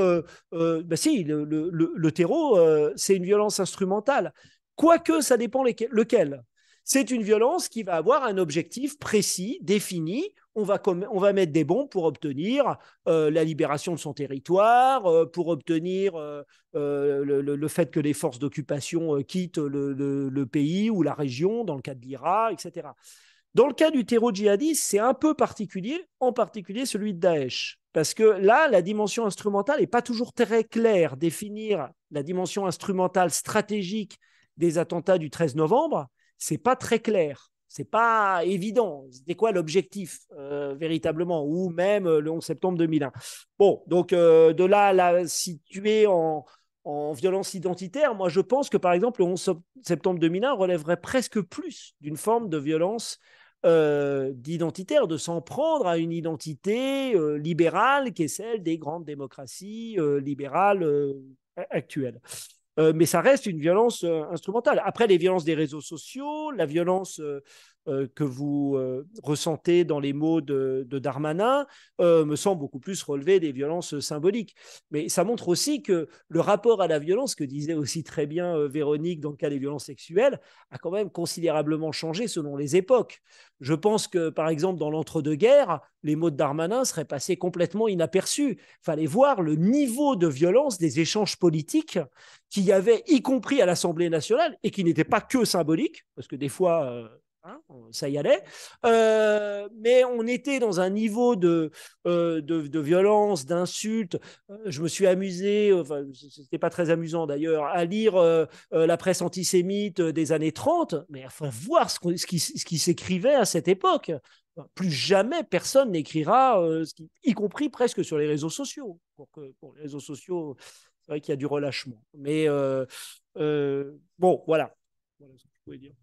si, le terreau, c'est une violence instrumentale. Quoique, ça dépend lequel. C'est une violence qui va avoir un objectif précis, défini. On va mettre des bombes pour obtenir la libération de son territoire, pour obtenir le fait que les forces d'occupation quittent le pays ou la région, dans le cas de l'IRA, etc. Dans le cas du terreau djihadiste, c'est un peu particulier, en particulier celui de Daesh. Parce que là, la dimension instrumentale n'est pas toujours très claire. Définir la dimension instrumentale stratégique des attentats du 13 novembre, c'est pas très clair. C'est pas évident. C'était quoi l'objectif véritablement, ou même le 11 septembre 2001. Bon, donc de là à la situer en en violence identitaire, moi je pense que par exemple le 11 septembre 2001 relèverait presque plus d'une forme de violence d'identitaire, de s'en prendre à une identité libérale qui est celle des grandes démocraties libérales actuelles. Mais ça reste une violence instrumentale. Après, les violences des réseaux sociaux, la violence que vous ressentez dans les mots de Darmanin me semble beaucoup plus relever des violences symboliques. Mais ça montre aussi que le rapport à la violence, que disait aussi très bien Véronique dans le cas des violences sexuelles, a quand même considérablement changé selon les époques. Je pense que, par exemple, dans l'entre-deux-guerres, les mots de Darmanin seraient passés complètement inaperçus. Il fallait voir le niveau de violence des échanges politiques qu'il y avait, y compris à l'Assemblée nationale, et qui n'était pas que symbolique, parce que des fois, ça y allait, mais on était dans un niveau de violence, d'insultes. Je me suis amusé, enfin, c'était pas très amusant d'ailleurs, à lire la presse antisémite des années 30, mais il faut voir ce qui s'écrivait à cette époque. Plus jamais personne n'écrira, y compris presque sur les réseaux sociaux. Pour les réseaux sociaux, c'est vrai qu'il y a du relâchement. Mais bon, voilà. Voilà ce que je pouvais dire.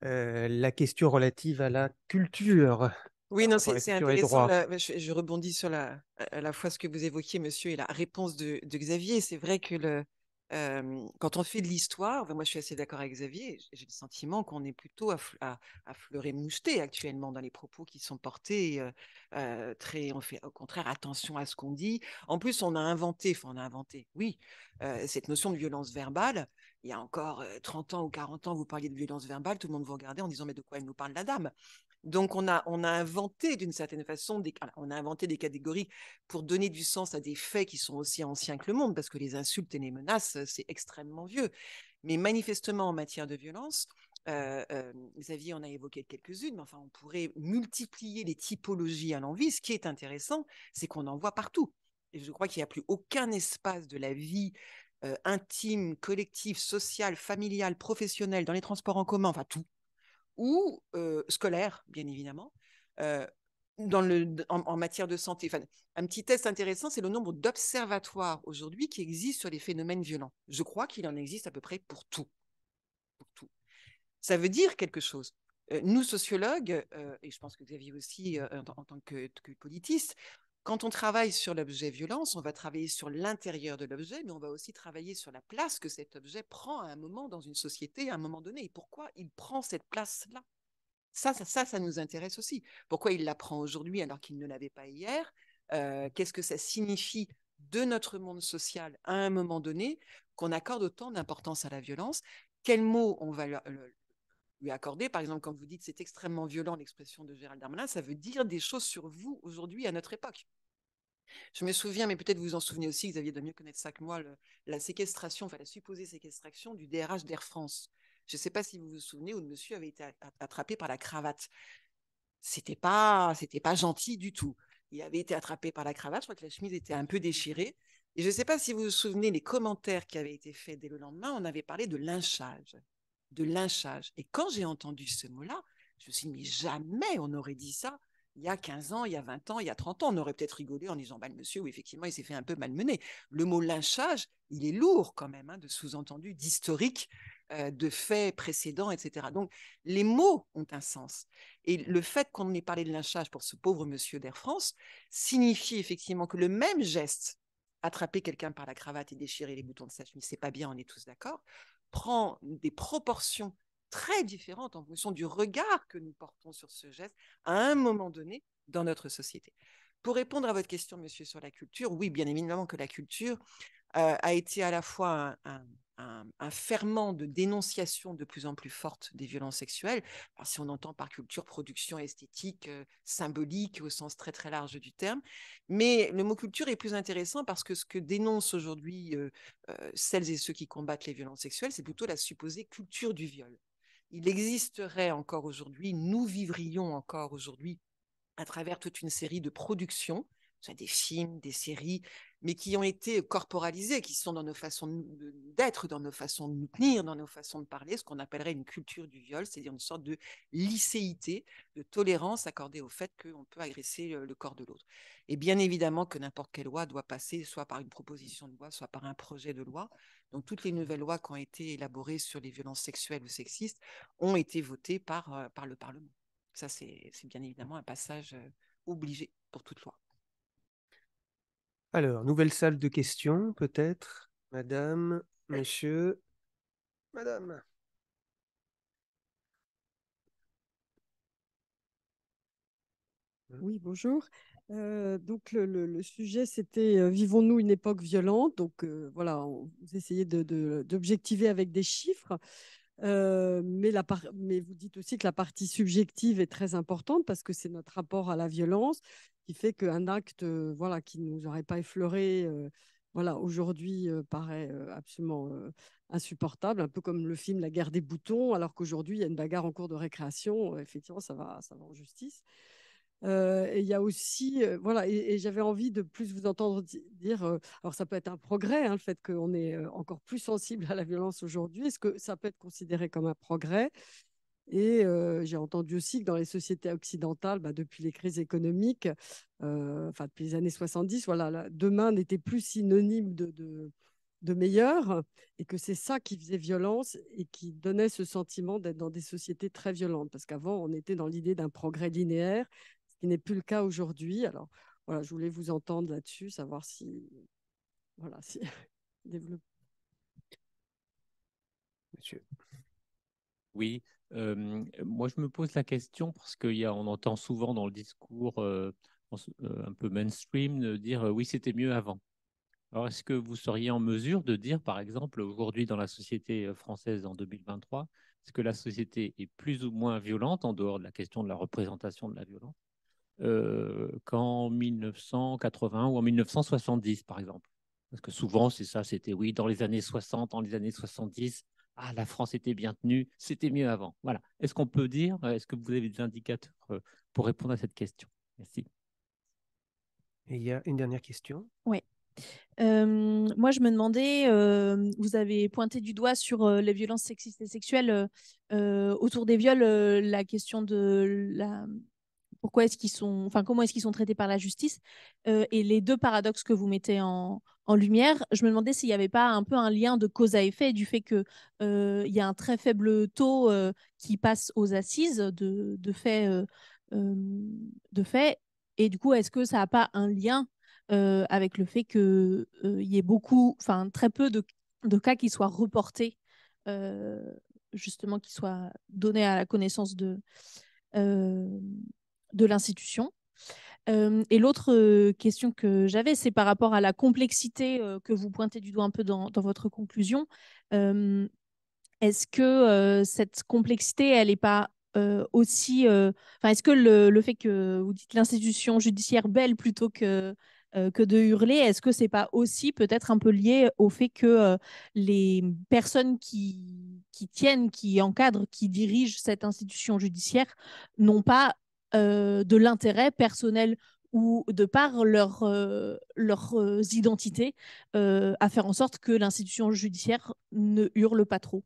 La question relative à la culture. Oui, non, Pour la c'est culture et intéressant. droit. Je rebondis sur à la fois ce que vous évoquiez, monsieur, et la réponse de Xavier. C'est vrai que quand on fait de l'histoire, moi je suis assez d'accord avec Xavier, j'ai le sentiment qu'on est plutôt à fleur et moucheté actuellement dans les propos qui sont portés. On fait au contraire attention à ce qu'on dit. En plus, on a inventé, oui, cette notion de violence verbale. Il y a encore 30 ans ou 40 ans, vous parliez de violence verbale, tout le monde vous regardait en disant mais de quoi elle nous parle la dame? Donc, on a inventé d'une certaine façon, on a inventé des catégories pour donner du sens à des faits qui sont aussi anciens que le monde, parce que les insultes et les menaces, c'est extrêmement vieux. Mais manifestement, en matière de violence, Xavier en a évoqué quelques-unes, mais enfin, on pourrait multiplier les typologies à l'envi. Ce qui est intéressant, c'est qu'on en voit partout. Et je crois qu'il n'y a plus aucun espace de la vie intime, collective, sociale, familiale, professionnelle, dans les transports en commun, enfin tout, ou scolaire, bien évidemment, en matière de santé. Enfin, un petit test intéressant, c'est le nombre d'observatoires aujourd'hui qui existent sur les phénomènes violents. Je crois qu'il en existe à peu près pour tout. Pour tout. Ça veut dire quelque chose. Nous, sociologues, et je pense que Xavier aussi en tant que politiste, quand on travaille sur l'objet violence, on va travailler sur l'intérieur de l'objet, mais on va aussi travailler sur la place que cet objet prend à un moment dans une société, à un moment donné, et pourquoi il prend cette place-là. Ça nous intéresse aussi. Pourquoi il la prend aujourd'hui alors qu'il ne l'avait pas hier? Qu'est-ce que ça signifie de notre monde social à un moment donné qu'on accorde autant d'importance à la violence? Quels mots on va lui accorder? Par exemple, quand vous dites c'est extrêmement violent, l'expression de Gérald Darmanin, ça veut dire des choses sur vous aujourd'hui à notre époque. Je me souviens, mais peut-être vous vous en souvenez aussi, Xavier doit mieux connaître ça que moi, la séquestration, enfin la supposée séquestration du DRH d'Air France. Je ne sais pas si vous vous souvenez où le monsieur avait été attrapé par la cravate. C'était pas gentil du tout. Il avait été attrapé par la cravate, je crois que la chemise était un peu déchirée. Et je ne sais pas si vous vous souvenez les commentaires qui avaient été faits dès le lendemain, on avait parlé de lynchage. De lynchage. Et quand j'ai entendu ce mot-là, je me suis dit, mais jamais on aurait dit ça il y a 15 ans, il y a 20 ans, il y a 30 ans. On aurait peut-être rigolé en disant, bah, le monsieur, oui, effectivement, il s'est fait un peu malmener. Le mot lynchage, il est lourd quand même, de sous-entendu, d'historique, de faits précédents, etc. Donc, les mots ont un sens. Et le fait qu'on ait parlé de lynchage pour ce pauvre monsieur d'Air France signifie effectivement que le même geste, attraper quelqu'un par la cravate et déchirer les boutons de sa chemise, c'est pas bien, on est tous d'accord, prend des proportions très différentes en fonction du regard que nous portons sur ce geste à un moment donné dans notre société. Pour répondre à votre question, monsieur, sur la culture, oui, bien évidemment que la culture a été à la fois un ferment de dénonciation de plus en plus forte des violences sexuelles. Alors, si on entend par culture production esthétique, symbolique au sens très très large du terme, mais le mot culture est plus intéressant parce que ce que dénoncent aujourd'hui celles et ceux qui combattent les violences sexuelles, c'est plutôt la supposée culture du viol. Il existerait encore aujourd'hui, nous vivrions encore aujourd'hui à travers toute une série de productions soit des films, des séries, mais qui ont été corporalisés, qui sont dans nos façons d'être, dans nos façons de nous tenir, dans nos façons de parler, ce qu'on appellerait une culture du viol, c'est-à-dire une sorte de licéité, de tolérance accordée au fait qu'on peut agresser le corps de l'autre. Et bien évidemment que n'importe quelle loi doit passer soit par une proposition de loi, soit par un projet de loi. Donc toutes les nouvelles lois qui ont été élaborées sur les violences sexuelles ou sexistes ont été votées par le Parlement. Ça, c'est bien évidemment un passage obligé pour toute loi. Alors, nouvelle salle de questions, peut-être. Madame, monsieur, madame. Oui, bonjour. Donc le sujet, c'était vivons-nous une époque violente? Donc voilà, vous essayez d'objectiver avec des chiffres. Mais vous dites aussi que la partie subjective est très importante parce que c'est notre rapport à la violence qui fait qu'un acte voilà, qui ne nous aurait pas effleuré voilà, aujourd'hui paraît absolument insupportable, un peu comme le film La guerre des boutons, alors qu'aujourd'hui, il y a une bagarre en cours de récréation. Effectivement, ça va en justice. Et il y a aussi, voilà, et j'avais envie de plus vous entendre dire, alors ça peut être un progrès, hein, le fait qu'on est encore plus sensible à la violence aujourd'hui. Est-ce que ça peut être considéré comme un progrès? Et j'ai entendu aussi que dans les sociétés occidentales, bah, depuis les crises économiques, enfin depuis les années 70, voilà, demain n'était plus synonyme de meilleur, et que c'est ça qui faisait violence et qui donnait ce sentiment d'être dans des sociétés très violentes. Parce qu'avant, on était dans l'idée d'un progrès linéaire, ce qui n'est plus le cas aujourd'hui. Alors, voilà, je voulais vous entendre là-dessus, savoir si, voilà, si développer. Monsieur. Oui, moi je me pose la question parce qu'on entend souvent dans le discours un peu mainstream de dire oui, c'était mieux avant. Alors, est-ce que vous seriez en mesure de dire, par exemple, aujourd'hui dans la société française en 2023, est-ce que la société est plus ou moins violente, en dehors de la question de la représentation de la violence, qu'en 1980 ou en 1970, par exemple? Parce que souvent, c'est ça, c'était oui, dans les années 60, dans les années 70, ah, la France était bien tenue, c'était mieux avant. Voilà. Est-ce qu'on peut dire, est-ce que vous avez des indicateurs pour répondre à cette question? Merci. Et il y a une dernière question. Oui. Moi, je me demandais, vous avez pointé du doigt sur les violences sexistes et sexuelles autour des viols, la question de pourquoi est-ce qu'ils sont, enfin, comment est-ce qu'ils sont traités par la justice et les deux paradoxes que vous mettez en lumière. Je me demandais s'il n'y avait pas un peu un lien de cause à effet du fait qu'il y a un très faible taux qui passe aux assises de faits. Et du coup, est-ce que ça n'a pas un lien avec le fait qu'il y ait très peu de cas qui soient reportés, justement, qui soient donnés à la connaissance de l'institution. Et l'autre question que j'avais, c'est par rapport à la complexité que vous pointez du doigt un peu dans votre conclusion. Est-ce que cette complexité, elle n'est pas aussi... est-ce que le fait que vous dites l'institution judiciaire belle plutôt que de hurler, est-ce que c'est pas aussi peut-être un peu lié au fait que les personnes qui tiennent, qui encadrent, qui dirigent cette institution judiciaire n'ont pas de l'intérêt personnel ou de par leurs identités à faire en sorte que l'institution judiciaire ne hurle pas trop?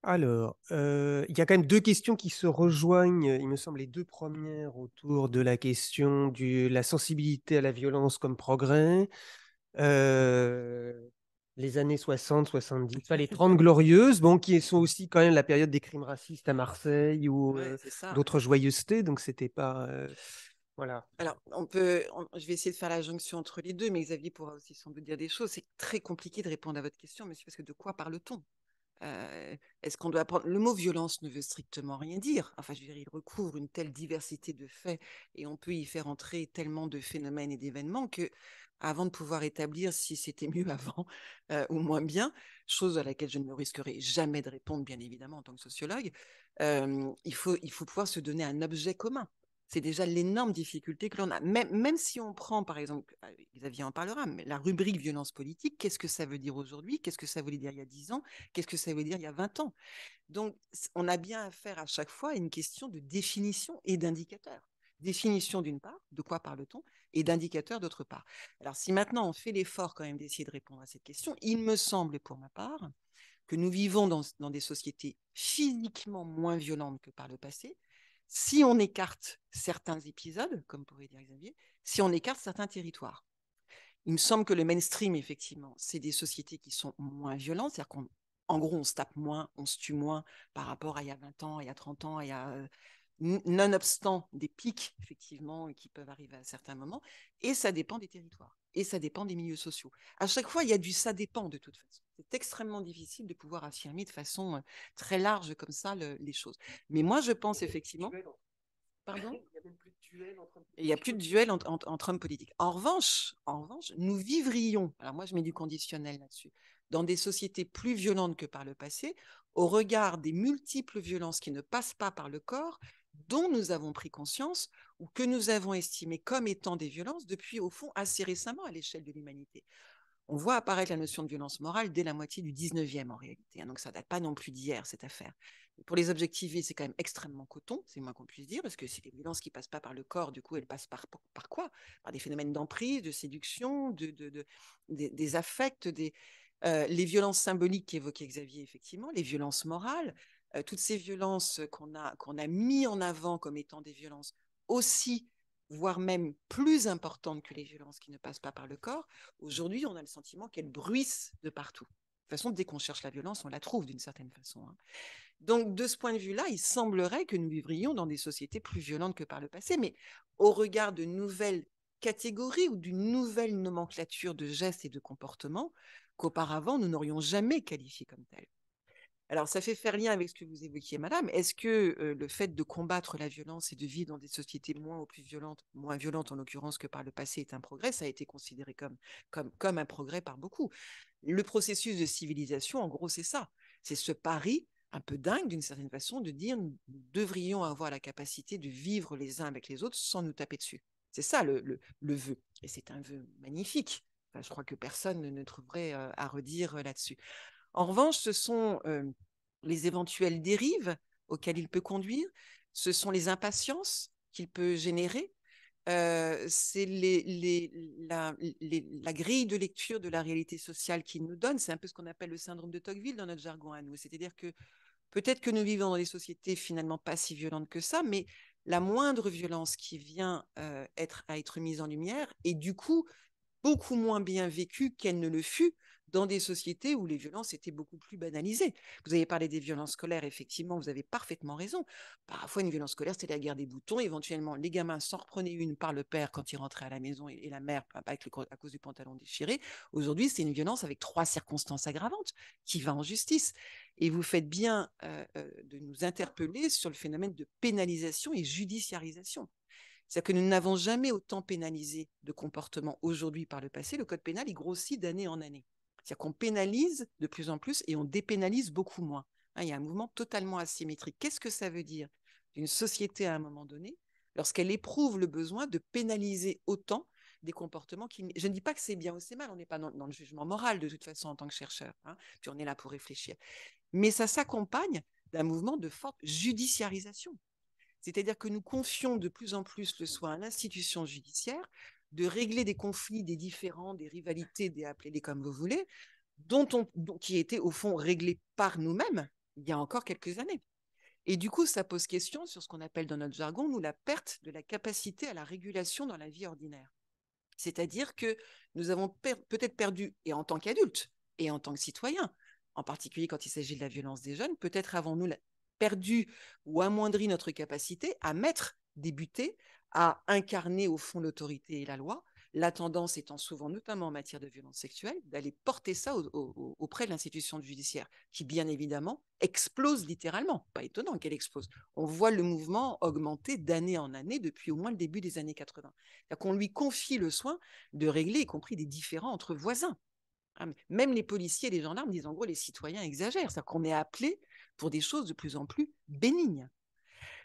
Alors, il y a quand même deux questions qui se rejoignent, il me semble, les deux premières autour de la question de la sensibilité à la violence comme progrès. Les années 60, 70, enfin, les 30 glorieuses, bon, qui sont aussi quand même la période des crimes racistes à Marseille ou Ouais, c'est ça. d'autres joyeusetés, donc c'était pas... voilà. Alors, je vais essayer de faire la jonction entre les deux, mais Xavier pourra aussi sans doute dire des choses. C'est très compliqué de répondre à votre question, monsieur, parce que de quoi parle-t-on? Est-ce qu'on doit apprendre... Le mot violence ne veut strictement rien dire. Enfin, je veux dire, il recouvre une telle diversité de faits et on peut y faire entrer tellement de phénomènes et d'événements que, avant de pouvoir établir si c'était mieux avant ou moins bien, chose à laquelle je ne me risquerai jamais de répondre, bien évidemment, en tant que sociologue, il faut pouvoir se donner un objet commun. C'est déjà l'énorme difficulté que l'on a. Même si on prend, par exemple, Xavier en parlera, mais la rubrique violence politique, qu'est-ce que ça veut dire aujourd'hui? Qu'est-ce que ça voulait dire il y a 10 ans? Qu'est-ce que ça veut dire il y a 20 ans? Donc, on a bien affaire à chaque fois à une question de définition et d'indicateur. définition d'une part, de quoi parle-t-on, et d'indicateurs d'autre part. Alors si maintenant on fait l'effort quand même d'essayer de répondre à cette question, il me semble pour ma part que nous vivons dans des sociétés physiquement moins violentes que par le passé, si on écarte certains épisodes, comme pourrait dire Xavier, si on écarte certains territoires. Il me semble que le mainstream, effectivement, c'est des sociétés qui sont moins violentes, c'est-à-dire qu'en gros, on se tape moins, on se tue moins par rapport à il y a 20 ans, il y a 30 ans, il y a nonobstant des pics, effectivement, qui peuvent arriver à certains moments, et ça dépend des territoires, et ça dépend des milieux sociaux. À chaque fois, il y a du ça dépend de toute façon. C'est extrêmement difficile de pouvoir affirmer de façon très large comme ça les choses. Mais moi, je pense effectivement... Pardon ? Il n'y a plus de duel entre hommes politiques. En revanche, nous vivrions, alors moi je mets du conditionnel là-dessus, dans des sociétés plus violentes que par le passé, au regard des multiples violences qui ne passent pas par le corps, dont nous avons pris conscience ou que nous avons estimées comme étant des violences depuis, au fond, assez récemment à l'échelle de l'humanité. On voit apparaître la notion de violence morale dès la moitié du 19e en réalité, donc ça ne date pas non plus d'hier cette affaire. Pour les objectiver, c'est quand même extrêmement coton, c'est le moins qu'on puisse dire, parce que c'est des violences qui ne passent pas par le corps, du coup elles passent par quoi? Par des phénomènes d'emprise, de séduction, des affects, les violences symboliques qu'évoquait Xavier, effectivement, les violences morales, toutes ces violences qu'on a mis en avant comme étant des violences aussi, voire même plus importantes que les violences qui ne passent pas par le corps. Aujourd'hui, on a le sentiment qu'elles bruissent de partout. De toute façon, dès qu'on cherche la violence, on la trouve d'une certaine façon. Donc, de ce point de vue-là, il semblerait que nous vivrions dans des sociétés plus violentes que par le passé, mais au regard de nouvelles catégories ou d'une nouvelle nomenclature de gestes et de comportements qu'auparavant, nous n'aurions jamais qualifiés comme tels. Alors, ça fait faire lien avec ce que vous évoquiez, madame. Est-ce que le fait de combattre la violence et de vivre dans des sociétés moins violentes en l'occurrence que par le passé, est un progrès? Ça a été considéré comme un progrès par beaucoup. Le processus de civilisation, en gros, c'est ça. C'est ce pari un peu dingue, d'une certaine façon, de dire nous devrions avoir la capacité de vivre les uns avec les autres sans nous taper dessus. C'est ça le vœu. Et c'est un vœu magnifique. Enfin, je crois que personne ne trouverait à redire là-dessus. En revanche, ce sont les éventuelles dérives auxquelles il peut conduire, ce sont les impatiences qu'il peut générer, c'est la grille de lecture de la réalité sociale qu'il nous donne. C'est un peu ce qu'on appelle le syndrome de Tocqueville dans notre jargon à nous. C'est-à-dire que peut-être que nous vivons dans des sociétés finalement pas si violentes que ça, mais la moindre violence qui vient à être mise en lumière est du coup beaucoup moins bien vécue qu'elle ne le fut dans des sociétés où les violences étaient beaucoup plus banalisées. Vous avez parlé des violences scolaires, effectivement, vous avez parfaitement raison. Parfois, une violence scolaire, c'était la guerre des boutons. Éventuellement, les gamins s'en reprenaient une par le père quand ils rentraient à la maison et la mère à cause du pantalon déchiré. Aujourd'hui, c'est une violence avec 3 circonstances aggravantes qui va en justice. Et vous faites bien de nous interpeller sur le phénomène de pénalisation et judiciarisation. C'est-à-dire que nous n'avons jamais autant pénalisé de comportements aujourd'hui par le passé. Le code pénal, il grossit d'année en année. C'est-à-dire qu'on pénalise de plus en plus et on dépénalise beaucoup moins. Il y a un mouvement totalement asymétrique. Qu'est-ce que ça veut dire d'une société à un moment donné lorsqu'elle éprouve le besoin de pénaliser autant des comportements qui... Je ne dis pas que c'est bien ou c'est mal, on n'est pas dans le jugement moral de toute façon en tant que chercheur, puis on est là pour réfléchir. Mais ça s'accompagne d'un mouvement de forte judiciarisation. C'est-à-dire que nous confions de plus en plus le soin à l'institution judiciaire de régler des conflits, des différends, des rivalités, appelez-les comme vous voulez, qui étaient au fond réglés par nous-mêmes il y a encore quelques années. Et du coup, ça pose question sur ce qu'on appelle dans notre jargon, nous, la perte de la capacité à la régulation dans la vie ordinaire. C'est-à-dire que nous avons peut-être perdu, et en tant qu'adultes, et en tant que citoyens, en particulier quand il s'agit de la violence des jeunes, peut-être avons-nous perdu ou amoindri notre capacité à mettre des butées, à incarner au fond l'autorité et la loi, la tendance étant souvent, notamment en matière de violence sexuelle, d'aller porter ça auprès de l'institution judiciaire, qui bien évidemment explose littéralement. Pas étonnant qu'elle explose. On voit le mouvement augmenter d'année en année depuis au moins le début des années 80. C'est-à-dire qu'on lui confie le soin de régler, y compris des différends entre voisins. Même les policiers et les gendarmes disent en gros les citoyens exagèrent. C'est-à-dire qu'on est appelé pour des choses de plus en plus bénignes.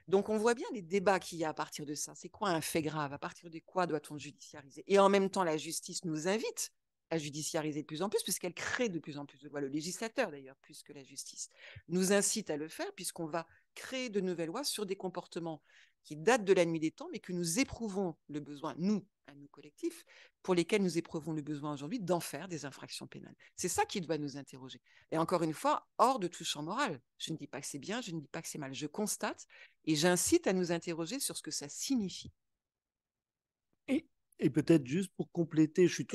Donc, on voit bien les débats qu'il y a à partir de ça. C'est quoi un fait grave? À partir de quoi doit-on judiciariser? Et en même temps, la justice nous invite à judiciariser de plus en plus, puisqu'elle crée de plus en plus de lois. Le législateur, d'ailleurs, plus que la justice, nous incite à le faire, puisqu'on va créer de nouvelles lois sur des comportements qui datent de la nuit des temps, mais que nous éprouvons le besoin, nous, à nous collectifs, pour lesquels nous éprouvons le besoin aujourd'hui d'en faire des infractions pénales. C'est ça qui doit nous interroger. Et encore une fois, hors de tout champ moral. Je ne dis pas que c'est bien, je ne dis pas que c'est mal. Je constate et j'incite à nous interroger sur ce que ça signifie. Et peut-être juste pour compléter, je suis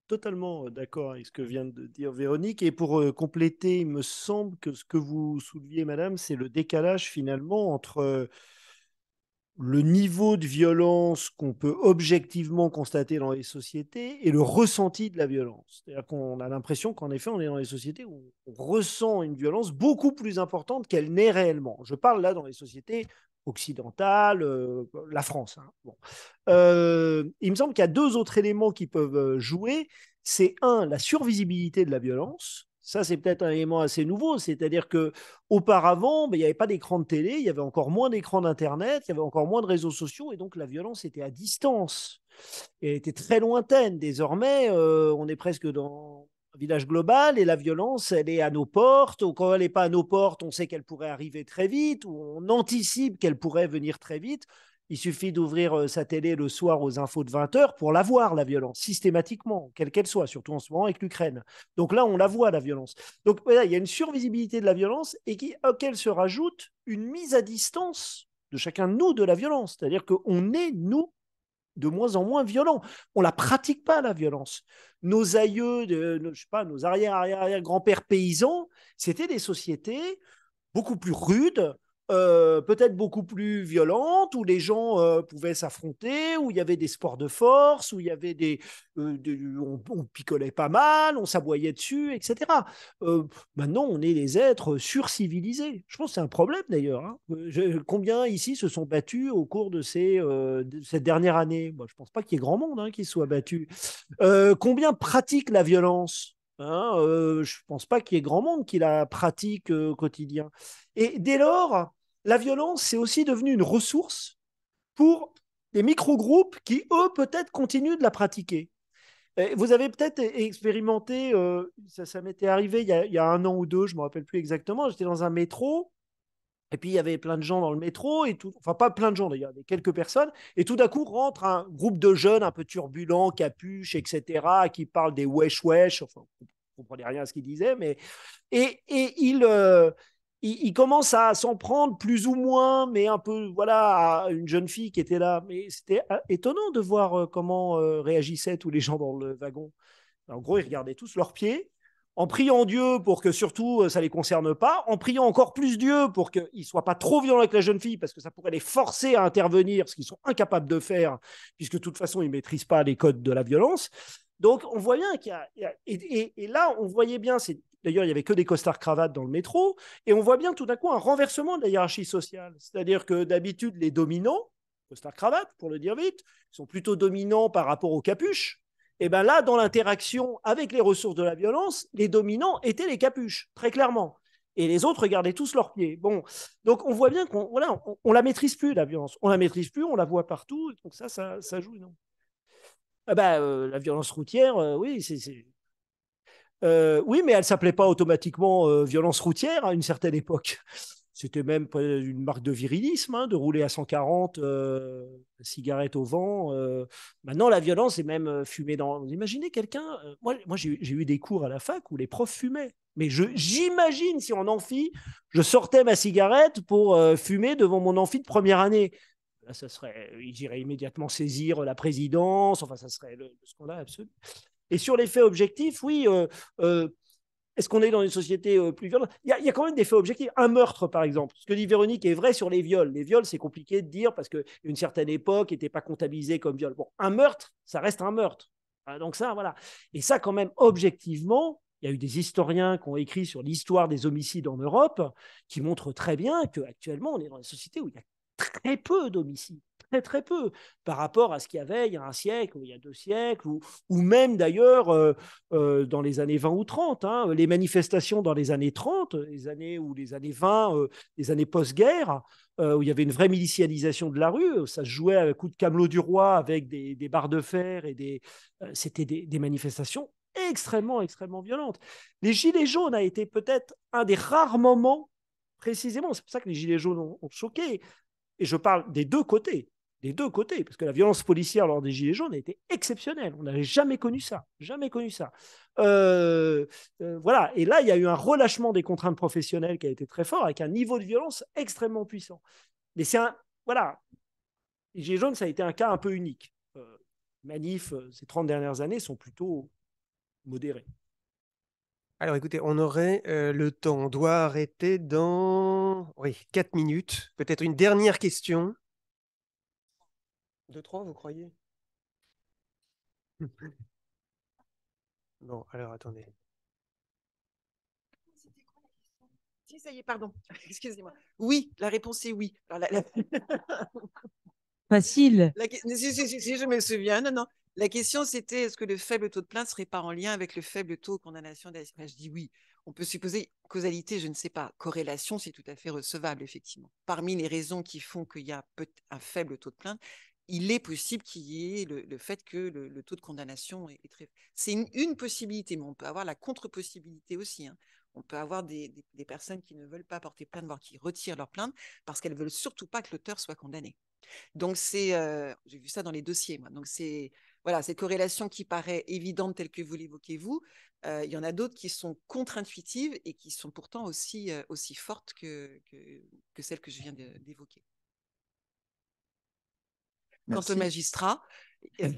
totalement d'accord avec ce que vient de dire Véronique. Et pour compléter, il me semble que ce que vous souleviez, madame, c'est le décalage finalement entre le niveau de violence qu'on peut objectivement constater dans les sociétés et le ressenti de la violence. C'est-à-dire qu'on a l'impression qu'en effet, on est dans les sociétés où on ressent une violence beaucoup plus importante qu'elle n'est réellement. Je parle là dans les sociétés occidentales, la France. Hein. Bon. Il me semble qu'il y a deux autres éléments qui peuvent jouer. C'est un, la survisibilité de la violence. Ça, c'est peut-être un élément assez nouveau. C'est-à-dire qu'auparavant, il n'y avait pas d'écran de télé, il y avait encore moins d'écrans d'Internet, il y avait encore moins de réseaux sociaux, et donc la violence était à distance. Et elle était très lointaine. Désormais, on est presque dans un village global, et la violence, elle est à nos portes. Ou quand elle n'est pas à nos portes, on sait qu'elle pourrait arriver très vite, ou on anticipe qu'elle pourrait venir très vite. Il suffit d'ouvrir sa télé le soir aux infos de 20h pour la voir, la violence, systématiquement, quelle qu'elle soit, surtout en ce moment avec l'Ukraine. Donc là, on la voit, la violence. Donc voilà, il y a une survisibilité de la violence et auquel se rajoute une mise à distance de chacun de nous de la violence. C'est-à-dire qu'on est, nous, de moins en moins violents. On ne la pratique pas, la violence. Nos aïeux, je sais pas, nos arrière-grands-pères paysans, c'était des sociétés beaucoup plus rudes, peut-être beaucoup plus violentes, où les gens pouvaient s'affronter, où il y avait des sports de force, où il y avait on picolait pas mal, on s'aboyait dessus, etc. Maintenant, on est des êtres surcivilisés. Je pense que c'est un problème d'ailleurs. Hein. Combien ici se sont battus au cours de cette dernière année? Moi, je ne pense pas qu'il y ait grand monde qui se soit battu. Combien pratiquent la violence? Hein, je ne pense pas qu'il y ait grand monde qui la pratique au quotidien. Et dès lors, la violence, c'est aussi devenu une ressource pour des micro-groupes qui, eux, peut-être continuent de la pratiquer. Et vous avez peut-être expérimenté, ça m'était arrivé il y a 1 an ou 2, je ne me rappelle plus exactement, j'étais dans un métro, et puis il y avait plein de gens dans le métro, enfin pas plein de gens d'ailleurs, il y avait quelques personnes, et tout d'un coup rentre un groupe de jeunes un peu turbulents, capuches, etc., qui parlent des wesh-wesh, enfin, vous ne comprenez rien à ce qu'ils disaient, mais... Et il commence à s'en prendre plus ou moins, mais un peu, voilà, à une jeune fille qui était là. Mais c'était étonnant de voir comment réagissaient tous les gens dans le wagon. En gros, ils regardaient tous leurs pieds, en priant Dieu pour que surtout ça ne les concerne pas, en priant encore plus Dieu pour qu'ils ne soient pas trop violents avec la jeune fille, parce que ça pourrait les forcer à intervenir, ce qu'ils sont incapables de faire, puisque de toute façon, ils ne maîtrisent pas les codes de la violence. Donc, on voit bien qu'il y a... Et là, on voyait bien, d'ailleurs, il n'y avait que des costards-cravates dans le métro, et on voit bien tout d'un coup un renversement de la hiérarchie sociale. C'est-à-dire que d'habitude, les dominants, costards-cravates, pour le dire vite, sont plutôt dominants par rapport aux capuches. Et bien là, dans l'interaction avec les ressources de la violence, les dominants étaient les capuches, très clairement. Et les autres regardaient tous leurs pieds. Bon, donc on voit bien qu'on la maîtrise plus, la violence. On la maîtrise plus, on la voit partout. Donc ça joue, non? La violence routière, oui, oui, mais elle ne s'appelait pas automatiquement violence routière à une certaine époque. C'était même une marque de virilisme, de rouler à 140, cigarette au vent. Maintenant, la violence est même fumée dans... Vous imaginez quelqu'un... moi j'ai eu des cours à la fac où les profs fumaient. Mais j'imagine si en amphi, je sortais ma cigarette pour fumer devant mon amphi de première année. Là, ils iraient immédiatement saisir la présidence. Enfin, ça serait le scandale absolu. Et sur les faits objectifs, oui, est-ce qu'on est dans une société plus violente? Il y a quand même des faits objectifs. Un meurtre, par exemple. Ce que dit Véronique est vrai sur les viols. Les viols, c'est compliqué de dire parce qu'à une certaine époque, n'était pas comptabilisé comme viol. Bon, un meurtre, ça reste un meurtre. Donc ça, voilà. Et ça, quand même, objectivement, il y a eu des historiens qui ont écrit sur l'histoire des homicides en Europe qui montrent très bien qu'actuellement, on est dans une société où il y a très peu d'homicides. Très, très peu, par rapport à ce qu'il y avait il y a 1 siècle, ou il y a 2 siècles, ou même d'ailleurs dans les années 20 ou 30. Hein, les manifestations dans les années 30, les années 20, les années post-guerre, où il y avait une vraie milicianisation de la rue, ça se jouait à coups de camelot du roi avec des barres de fer, et c'était des manifestations extrêmement, extrêmement violentes. Les Gilets jaunes a été peut-être un des rares moments, précisément, c'est pour ça que les Gilets jaunes ont choqué, Et je parle des deux côtés. Des deux côtés, parce que la violence policière lors des Gilets jaunes a été exceptionnelle. On n'avait jamais connu ça. Jamais connu ça. Voilà. Et là, il y a eu un relâchement des contraintes professionnelles qui a été très fort, avec un niveau de violence extrêmement puissant. Mais c'est un. Voilà. Les Gilets jaunes, ça a été un cas un peu unique. Manifs, ces 30 dernières années, sont plutôt modérés. Alors écoutez, on aurait le temps. On doit arrêter dans 4 minutes. Peut-être une dernière question. 2, 3, vous croyez? Bon, alors attendez. Si, ça y est, pardon. Excusez-moi. Oui, la réponse est oui. Alors, Facile. Si, je me souviens. Non, non. La question, c'était est-ce que le faible taux de plainte ne serait pas en lien avec le faible taux de condamnation je dis oui. On peut supposer causalité, je ne sais pas. Corrélation, c'est tout à fait recevable, effectivement. Parmi les raisons qui font qu'il y a un faible taux de plainte, il est possible qu'il y ait le fait que le taux de condamnation est très. C'est une possibilité, mais on peut avoir la contre-possibilité aussi. Hein. On peut avoir des personnes qui ne veulent pas porter plainte, voire qui retirent leur plainte parce qu'elles ne veulent surtout pas que l'auteur soit condamné. Donc, j'ai vu ça dans les dossiers, moi. Donc, voilà, cette corrélation qui paraît évidente telle que vous l'évoquez, vous, il y en a d'autres qui sont contre-intuitives et qui sont pourtant aussi fortes que celles que je viens d'évoquer. Quant aux magistrats, il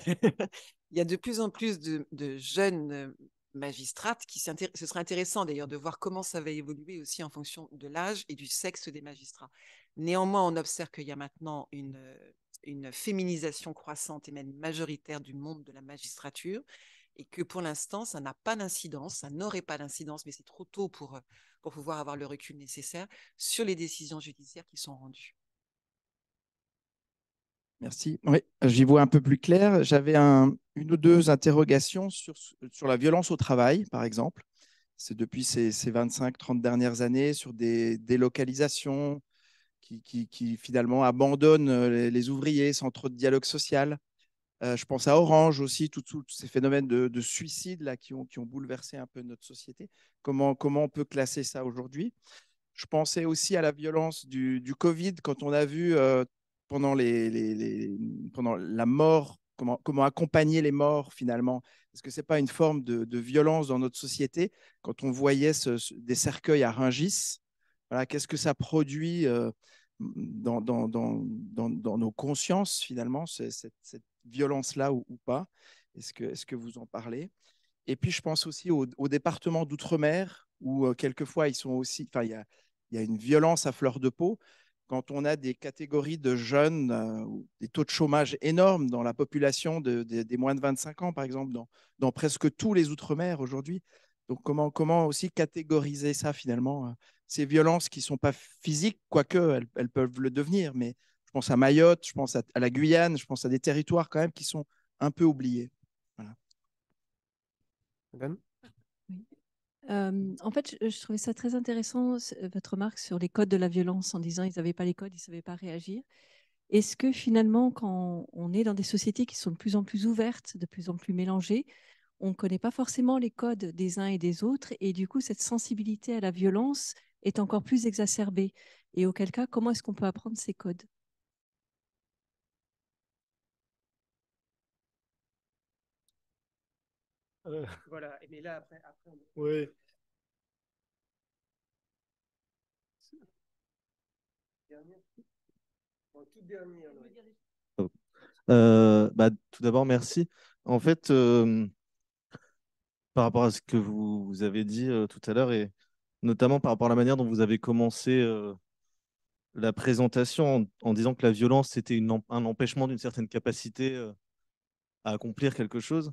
y a de plus en plus de jeunes magistrates ce serait intéressant d'ailleurs de voir comment ça va évoluer aussi en fonction de l'âge et du sexe des magistrats. Néanmoins, on observe qu'il y a maintenant une féminisation croissante et même majoritaire du monde de la magistrature et que pour l'instant, ça n'a pas d'incidence, ça n'aurait pas d'incidence, mais c'est trop tôt pour pouvoir avoir le recul nécessaire sur les décisions judiciaires qui sont rendues. Merci. Oui, j'y vois un peu plus clair. J'avais une ou deux interrogations sur la violence au travail, par exemple. C'est depuis ces 25-30 dernières années sur des délocalisations qui finalement abandonnent les ouvriers sans trop de dialogue social. Je pense à Orange aussi, tous ces phénomènes de suicide là, qui ont bouleversé un peu notre société. Comment on peut classer ça aujourd'hui? Je pensais aussi à la violence du Covid, quand on a vu pendant la mort, comment accompagner les morts finalement. Est-ce que ce n'est pas une forme de violence dans notre société quand on voyait des cercueils à Rungis? Voilà, qu'est-ce que ça produit dans nos consciences finalement, cette violence-là ou pas? Est-ce que vous en parlez? Et puis, je pense aussi au département d'outre-mer où quelquefois, ils sont aussi. Enfin, il y a une violence à fleur de peau quand on a des catégories de jeunes, des taux de chômage énormes dans la population des moins de 25 ans, par exemple, dans presque tous les outre-mer aujourd'hui. Donc, comment aussi catégoriser ça finalement, ces violences qui ne sont pas physiques, quoique elles peuvent le devenir, mais je pense à Mayotte, je pense à la Guyane, je pense à des territoires quand même qui sont un peu oubliés. Voilà. Oui. En fait, je trouvais ça très intéressant, votre remarque sur les codes de la violence, en disant qu'ils n'avaient pas les codes, ils ne savaient pas réagir. Est-ce que finalement, quand on est dans des sociétés qui sont de plus en plus ouvertes, de plus en plus mélangées, on ne connaît pas forcément les codes des uns et des autres, et du coup, cette sensibilité à la violence est encore plus exacerbée? Et auquel cas, comment est-ce qu'on peut apprendre ces codes? Voilà, mais là, après Oui. Toute dernière. Tout d'abord, merci. En fait, par rapport à ce que vous avez dit tout à l'heure, et notamment par rapport à la manière dont vous avez commencé la présentation en disant que la violence, c'était un empêchement d'une certaine capacité à accomplir quelque chose,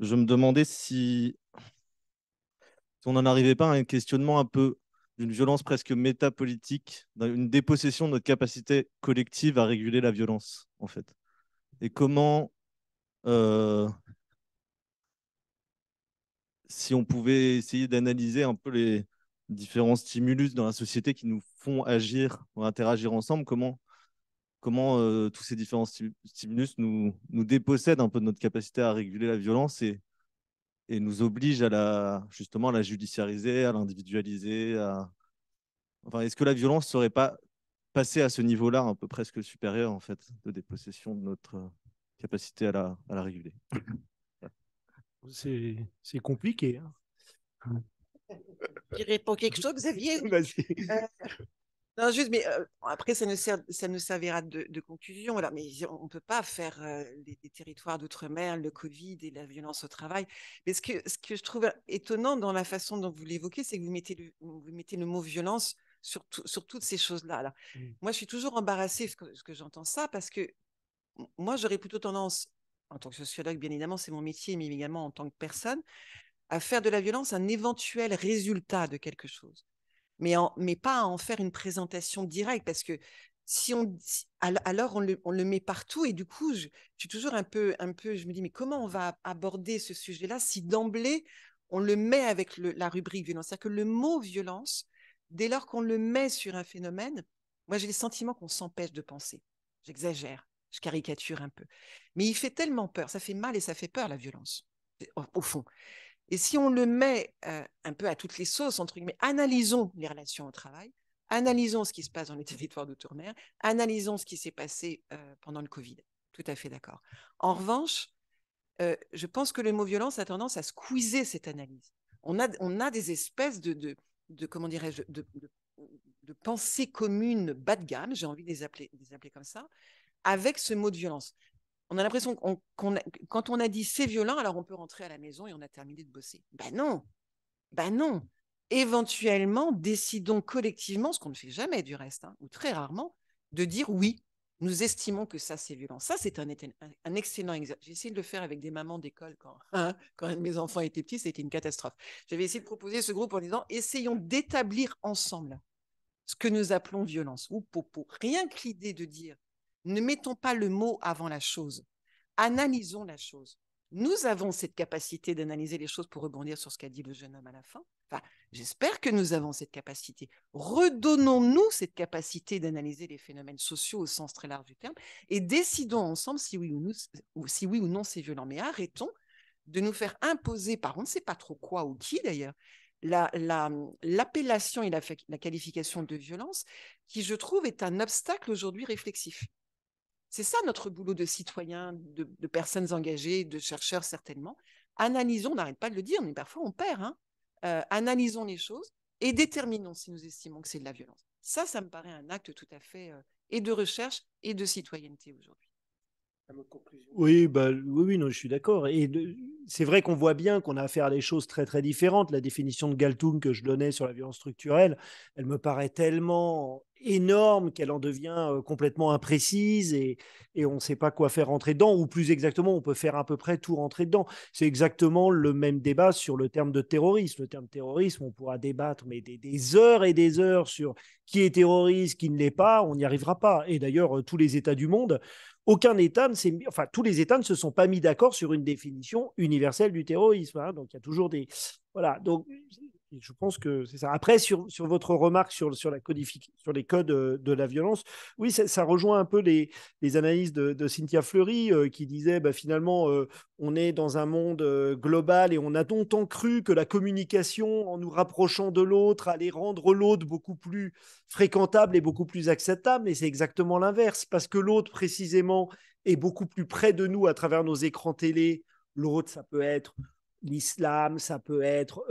je me demandais si on n'en arrivait pas à un questionnement un peu d'une violence presque métapolitique, une dépossession de notre capacité collective à réguler la violence, en fait. Et comment, si on pouvait essayer d'analyser un peu les différents stimulus dans la société qui nous font agir ou interagir ensemble, comment tous ces différents stimulus nous dépossèdent un peu de notre capacité à réguler la violence et nous obligent justement à la judiciariser, à l'individualiser. Enfin, est-ce que la violence ne serait pas passer à ce niveau-là un peu presque supérieur, en fait, de dépossession de notre capacité à la réguler. C'est compliqué. Hein. Je réponds quelque chose, Xavier? Non, juste, mais après, ça nous servira de conclusion. Voilà, mais on ne peut pas faire les territoires d'outre-mer, le Covid et la violence au travail. Mais ce que je trouve étonnant dans la façon dont vous l'évoquez, c'est que vous mettez le mot violence sur toutes ces choses-là. Là. Moi, je suis toujours embarrassée ce que j'entends ça, parce que moi, j'aurais plutôt tendance, en tant que sociologue, bien évidemment, c'est mon métier, mais également en tant que personne, à faire de la violence un éventuel résultat de quelque chose. Mais pas à en faire une présentation directe, parce que alors on le met partout, et du coup, je suis toujours un peu, je me dis, mais comment on va aborder ce sujet-là si d'emblée, on le met avec la rubrique violence? C'est-à-dire que le mot violence, dès lors qu'on le met sur un phénomène, moi j'ai le sentiment qu'on s'empêche de penser. J'exagère, je caricature un peu. Mais il fait tellement peur, ça fait mal et ça fait peur, la violence, au fond. Et si on le met un peu à toutes les sauces, entre guillemets, analysons les relations au travail, analysons ce qui se passe dans les territoires d'outre-mer, analysons ce qui s'est passé pendant le Covid. Tout à fait d'accord. En revanche, je pense que le mot violence a tendance à squeezer cette analyse. On a des espèces de comment dirais-je, de pensées communes bas de gamme, j'ai envie de les appeler comme ça, avec ce mot de violence. On a l'impression quand on a dit c'est violent, alors on peut rentrer à la maison et on a terminé de bosser. Ben non. Éventuellement, décidons collectivement, ce qu'on ne fait jamais du reste, hein, ou très rarement, de dire oui, nous estimons que ça c'est violent. Ça, c'est un excellent exercice. J'ai essayé de le faire avec des mamans d'école quand un de mes enfants était petit, c'était une catastrophe. J'avais essayé de proposer ce groupe en disant essayons d'établir ensemble ce que nous appelons violence ou popo. Rien que l'idée de dire ne mettons pas le mot avant la chose. Analysons la chose. Nous avons cette capacité d'analyser les choses, pour rebondir sur ce qu'a dit le jeune homme à la fin. Enfin, j'espère que nous avons cette capacité. Redonnons-nous cette capacité d'analyser les phénomènes sociaux au sens très large du terme et décidons ensemble si oui ou non c'est violent. Mais arrêtons de nous faire imposer par on ne sait pas trop quoi ou qui d'ailleurs l'appellation et la qualification de violence qui, je trouve, est un obstacle aujourd'hui réflexif. C'est ça notre boulot de citoyens, de personnes engagées, de chercheurs certainement. Analysons, on n'arrête pas de le dire, mais parfois on perd. Analysons les choses et déterminons si nous estimons que c'est de la violence. Ça me paraît un acte tout à fait et de recherche et de citoyenneté aujourd'hui. Oui, non, je suis d'accord. Et c'est vrai qu'on voit bien qu'on a affaire à des choses très, très différentes. La définition de Galtung que je donnais sur la violence structurelle, elle me paraît tellement énorme qu'elle en devient complètement imprécise et on ne sait pas quoi faire rentrer dedans, ou plus exactement, on peut faire à peu près tout rentrer dedans. C'est exactement le même débat sur le terme de terrorisme. Le terme terrorisme, on pourra débattre mais des heures et des heures sur qui est terroriste, qui ne l'est pas, on n'y arrivera pas. Et d'ailleurs, tous les États du monde, tous les États ne se sont pas mis d'accord sur une définition universelle du terrorisme. Hein, donc il y a toujours des... Voilà, donc je pense que c'est ça. Après, sur votre remarque sur les codes de la violence, oui, ça rejoint un peu les analyses de Cynthia Fleury qui disait finalement, on est dans un monde global et on a longtemps cru que la communication, en nous rapprochant de l'autre, allait rendre l'autre beaucoup plus fréquentable et beaucoup plus acceptable. Mais c'est exactement l'inverse, parce que l'autre, précisément, est beaucoup plus près de nous à travers nos écrans télé. L'autre, ça peut être l'islam, ça peut être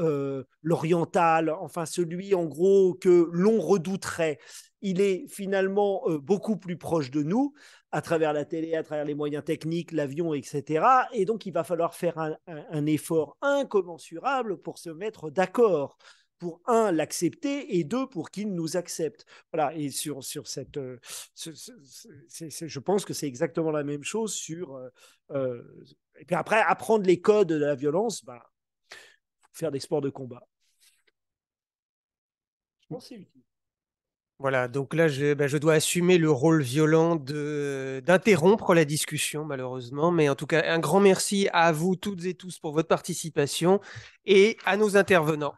l'oriental, enfin celui en gros que l'on redouterait. Il est finalement beaucoup plus proche de nous à travers la télé, à travers les moyens techniques, l'avion, etc. Et donc il va falloir faire un effort incommensurable pour se mettre d'accord. Pour un, l'accepter, et deux, pour qu'il nous accepte. Voilà, et sur cette... je pense que c'est exactement la même chose sur... et puis après, apprendre les codes de la violence, faire des sports de combat. Je pense que c'est utile. Voilà, donc là, je dois assumer le rôle violent d'interrompre la discussion, malheureusement. Mais en tout cas, un grand merci à vous toutes et tous pour votre participation et à nos intervenants.